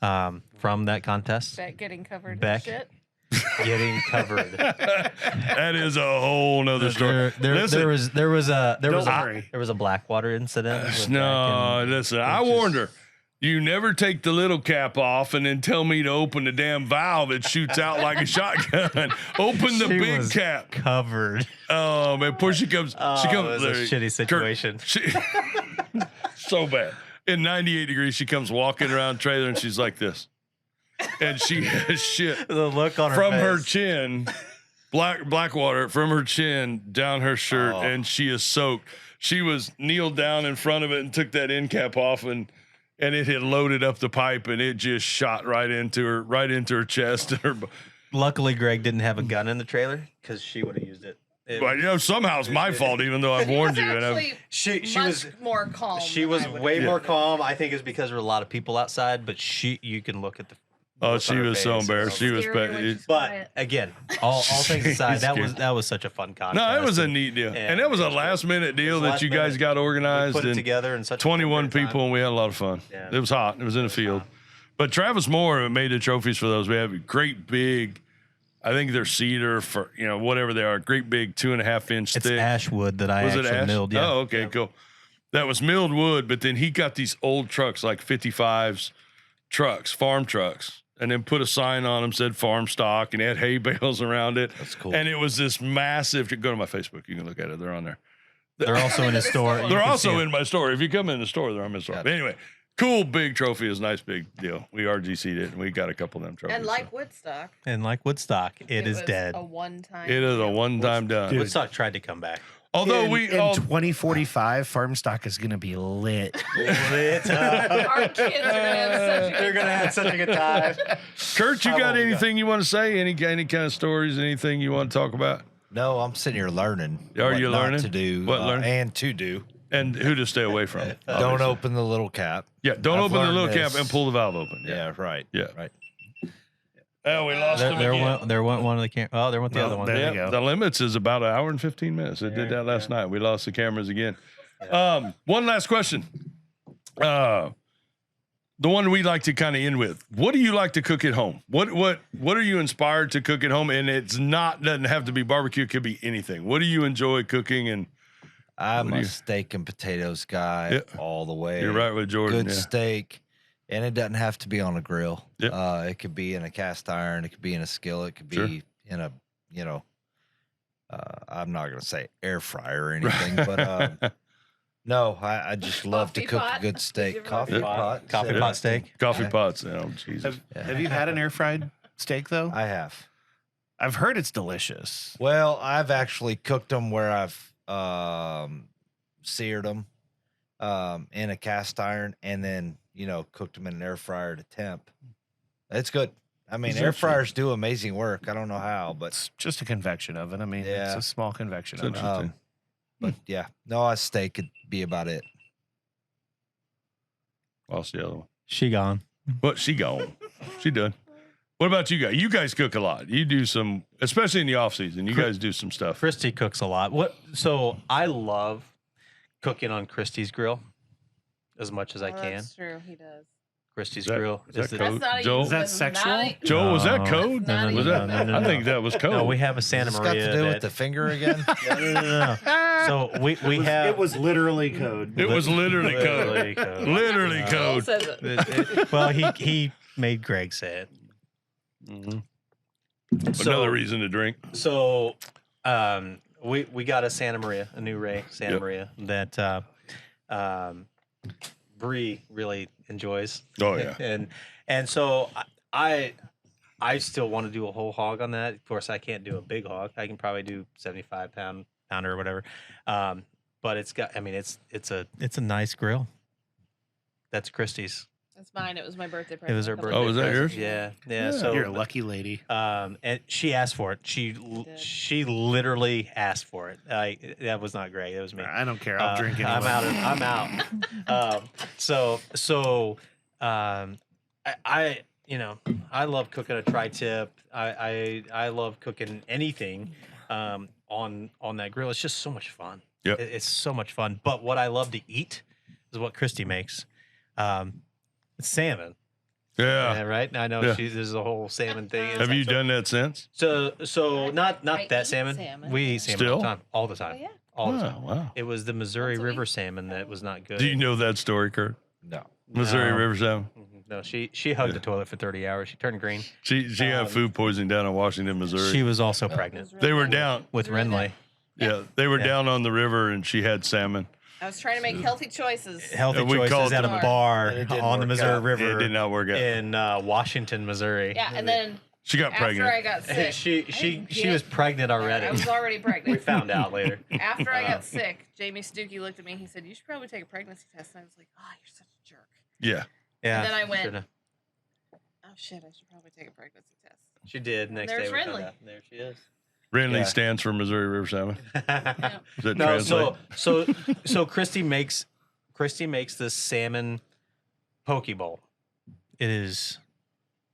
From that contest, Getting covered Beck. in shit. getting covered. That is a whole nother story. Listen, There was worry. a Blackwater incident. with no, Beck and- listen. I warned her. You never take the little cap off and then tell me to open the damn valve. It shoots out like a shotgun. Open the She big was cap. covered. Oh man, poor she comes. She comes. It was a Larry, shitty situation. So bad. In 98 degrees, she comes walking around trailer and she's like this, and she has shit The look on her from face. her chin, black water from her chin down her shirt, Oh. and she is soaked. She was kneeled down in front of it and took that end cap off, and it had loaded up the pipe, and it just shot right into her chest. And her, Luckily, Greg didn't have a gun in the trailer because she would have used it. but somehow it's my fault, even though I've He warned was you. And I've, actually She much was more calm. She than was I would've way been. more calm. I think it's because there were a lot of people outside, but you can look at the. oh, look she on her was so face. embarrassed. She was. Scary when she's But quiet. again, all things aside, She's that was such a fun contest. No, it was a and neat deal, and and that was a it was last minute deal was that last you guys minute. got We organized put it and together in such a 21 short period of people, and we had a lot of fun. Yeah. It was hot. It was in the field. But Travis Moore made the trophies for those. We have great big, I think they're cedar for, whatever they are, great big 2.5-inch It's thick. ash wood that I Was it actually ash? milled. Yeah. Oh, okay, cool. That was milled wood, but then he got these old trucks, like 55s trucks, farm trucks, and then put a sign on them, said farm stock, and it had hay bales around it. That's cool. And it was this massive, go to my Facebook, you can look at it, they're on there. They're also in a store. You They're can also see in my store. If you come in the store, they're on my store. Gotcha. But anyway, cool big trophy. It was a nice big deal. We RGC'd it, and we got a couple of them trophies. And like Woodstock, And like Woodstock, it is was dead. A one-time. it is a deal. one-time done. Dude. Woodstock tried to come back. Although in, we in all, 2045, farm stock is going to be lit. Our kids are gonna have such a They're good gonna have such a good time. Kurt, you I got won't anything you want to say? Any kind of stories? Anything you want to talk about? No, I'm sitting here learning. Are what you not learning? to do? What learn? And to do. And who to stay away from? Don't obviously. open the little cap. Yeah, don't I've open the learned little cap this. and pull the valve open. Yeah, right. Yeah. Right. Oh, we lost him again. There went one of the camera. Oh, there went the other one. there you Yep, go. the limits is about an hour and 15 minutes. It did that last night. We lost the cameras again. One last question. The one we like to kind of end with. What do you like to cook at home? What are you inspired to cook at home? And doesn't have to be barbecue. It could be anything. What do you enjoy cooking? And I'm a steak and potatoes guy all the way. you're right with Jordan. Good steak. And it doesn't have to be on a grill. Yep. It could be in a cast iron. It could be in a skillet. It could be in a, I'm not going to say air fryer or anything, but no, I just love to cook a good steak. Coffee pot. Coffee pot steak. Coffee pots. Oh, Jesus. Have you had an air fried steak though? I have. I've heard it's delicious. Well, I've actually cooked them where I've seared them in a cast iron and then, cooked them in an air fryer to temp. It's good. I mean, air fryers do amazing work. I don't know how, but It's just a convection oven. I mean, it's a small convection It's oven. interesting. but yeah, no, a steak could be about it. Lost the other one. She gone. But she gone. She done. What about you guys? You guys cook a lot. You do some, especially in the off season. You guys do some stuff. Christy cooks a lot. So I love cooking on Christy's grill as much as I can. That's true. He does. Christy's Is that- grill is that is the, code? That's not Joel? even, Is that that's not sexual? e- Joel, was that No. code? No, no, Was no, that? no, no, I think that was code. No, we have a Santa Has this Maria. got to do with that- the finger again? No. So we have. It was literally code. It was literally code. Literally code. Literally Joel code. says it. Well, he made Greg say it. Another reason to drink. So, we got a Santa Maria, a new Ray Santa Yep. Maria that Bree really enjoys. Oh, yeah. and so I still want to do a whole hog on that. Of course, I can't do a big hog. I can probably do 75-pounder or whatever. But it's got. I mean, it's a nice grill. That's Christy's. That's mine. It was my birthday present. It was her a couple birthday. Oh, was that present. yours? Yeah. Yeah. So You're a lucky lady. and she asked for it. She literally asked for it. That was not Greg. It was me. I don't care. I'll drink anyway. I'm out. I love cooking a tri-tip. I love cooking anything on that grill. It's just so much fun. Yep. It's so much fun. But what I love to eat is what Christy makes. It's salmon. Yeah. Right. I know Yeah. there's a whole salmon thing. Have you done that since? So not I that eat salmon. salmon. We eat salmon Still? all the time. Oh, yeah. All the time. Wow. It was the Missouri Once a River week. salmon that was not good. Do you know that story, Kurt? No. Missouri No. River salmon. No, she hugged the toilet for 30 hours. She turned green. She had food poisoning down in Washington, Missouri. She was also It pregnant was They really were good. down. with Renley. Yeah, they were Yeah. down on the river, and she had salmon. I was trying to make healthy choices. Healthy We choices called at a it- bar And it didn't on the work Missouri out. River It did not work out. in Washington, Missouri. Yeah, and then She got after pregnant. I got sick, She was pregnant already. I was already We pregnant. found out later. After I got sick, Jamie Stuckey looked at me. He said, "You should probably take a pregnancy test." And I was like, "Oh, you're such a jerk." Yeah. Yeah. then I went- should've. Oh shit, I should probably take a pregnancy test. She did. Next there's day we found Renly. out. There she is. Renly Yeah. stands for Missouri River salmon. Yeah. Does that No, translate? so Christy makes this salmon poke bowl. It is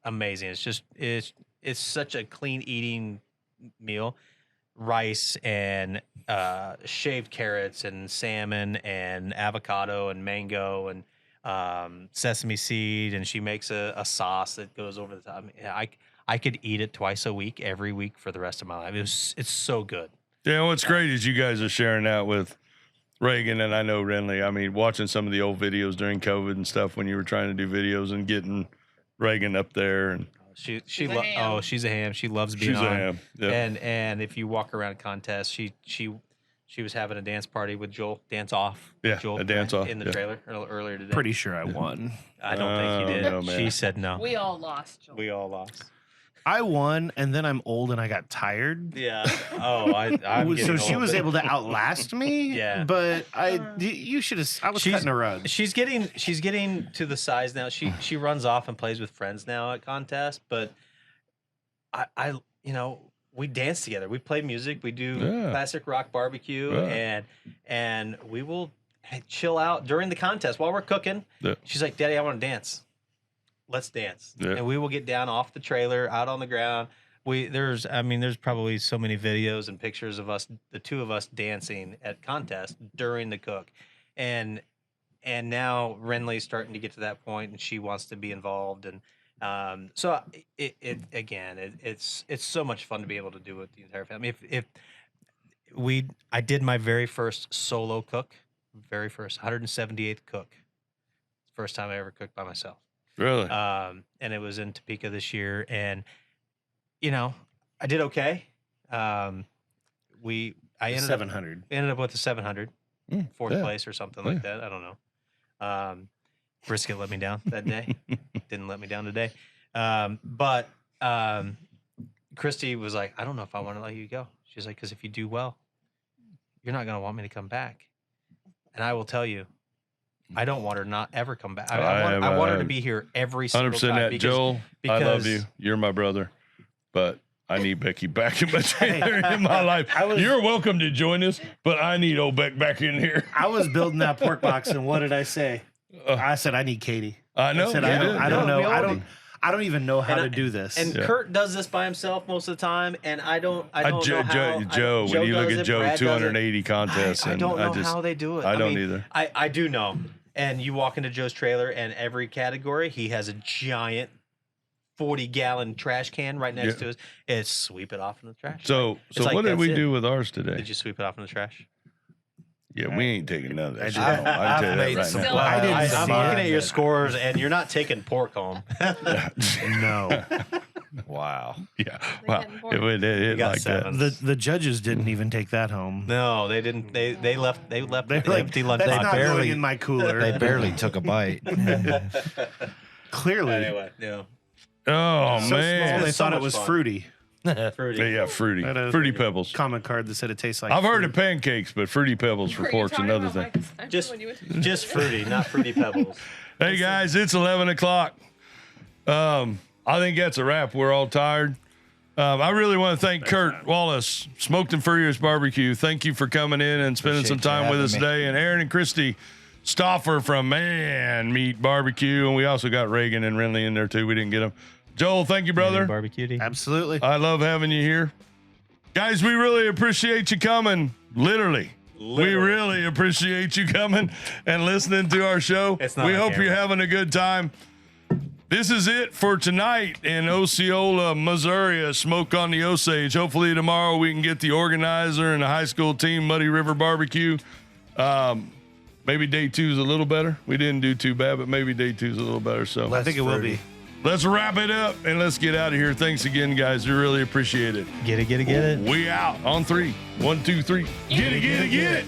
amazing. It's such a clean eating meal. Rice and shaved carrots and salmon and avocado and mango and sesame seed, and she makes a sauce that goes over the top. I mean, I could eat it twice a week, every week for the rest of my life. It's so good. Yeah, what's great is you guys are sharing that with Reagan and I know Renly. I mean, watching some of the old videos during COVID and stuff when you were trying to do videos and getting Reagan up there, and She's a ham. she's a ham. She loves being she's on. a ham. Yeah. And if you walk around a contest, she was having a dance party with Joel, dance off. with Yeah, Joel a dance off, in the yeah. trailer earlier today. Pretty sure I won. I don't think he did. Oh, man. She said no. We all lost. Joel. We all lost. I won, and then I'm old and I got tired. Yeah. Oh, I'm So getting she old. was able to outlast me. Yeah. But you should have. I was cutting a rug. She's getting to the size now. She runs off and plays with friends now at contests, but I we dance together. We play music. We do Yeah. classic rock barbecue, Yeah. and we will chill out during the contest while we're cooking. Yeah. She's like, "Daddy, I want to dance." let's dance. Yeah. And we will get down off the trailer, out on the ground. There's probably so many videos and pictures of us, the two of us dancing at contests during the cook. And now Renly's starting to get to that point and she wants to be involved. And so it's so much fun to be able to do with the entire family. I did my very first solo cook, very first 178th cook. First time I ever cooked by myself. Really? And it was in Topeka this year, and I did okay. I ended 700. Ended up with a 700, fourth yeah. place or something like that. I don't know. Brisket let me down that day. Didn't let me down today. But Christy was like, I don't know if I want to let you go. She's like, because if you do well, you're not going to want me to come back. And I will tell you, I don't want her not ever come back. I want her to be here every single 100% time. that, Joel. I love you. You're my brother. But I need Becky back in my trailer in my life. You're welcome to join us, but I need old Beck back in here. I was building that pork box, and what did I say? I said I need Katie. I know. I said I don't know. I don't even know how to do this. And Curt does this by himself most of the time, and I don't know how. Joe, when you look at Joe, 280 contests. I don't know how they do it. I don't either. I do know. And you walk into Joe's trailer, and every category, he has a giant 40-gallon trash can right next to us. It's sweep it off in the trash. So what did we do with ours today? Did you sweep it off in the trash? Yeah, we ain't taking none of that shit. I've I tell you made that right some- now. I'm looking at your scores, and you're not taking pork home. No. Wow. Yeah. They Wow. hadn't poured. It got like that. 7. The judges didn't even take that home. No, they didn't. They left. They left They're the like, empty lunch that's box. not barely- going in my cooler. They barely took a bite. Clearly. Anyway, yeah. Oh, So small, man. they So thought it much was fun. fruity. Fruity. Yeah, fruity. That is- Fruity Pebbles. Comment card that said it tastes like I've heard fruit. of pancakes, but Fruity Pebbles for Were you pork's talking another about thing. Mike this time Just- when you went to- Just fruity, not fruity pebbles. Hey, guys, it's 11 o'clock. I think that's a wrap. We're all tired. I really want to thank Curt, Wallace, Smoked and Furious Barbecue. Thank you for coming in and spending Appreciate some you time with having us me. today. And Aaron and Christy Stoffer from Man Meat Barbecue. And we also got Reagan and Renly in there, too. We didn't get them. Joel, thank you, brother. Barbecue. Absolutely. I love having you here. Guys, we really appreciate you coming. Literally. We really appreciate you coming and listening to our show. It's not We on hope camera. you're having a good time. This is it for tonight in Osceola, Missouri, a Smoke on the Osage. Hopefully tomorrow we can get the organizer and the high school team, Muddy River Barbecue. Maybe day 2 is a little better. We didn't do too bad, but maybe day 2 is a little better. So I think it will be. let's wrap it up and let's get out of here. Thanks again, guys. We really appreciate it. Get it. We out on 3. 1, 2, 3. Get it.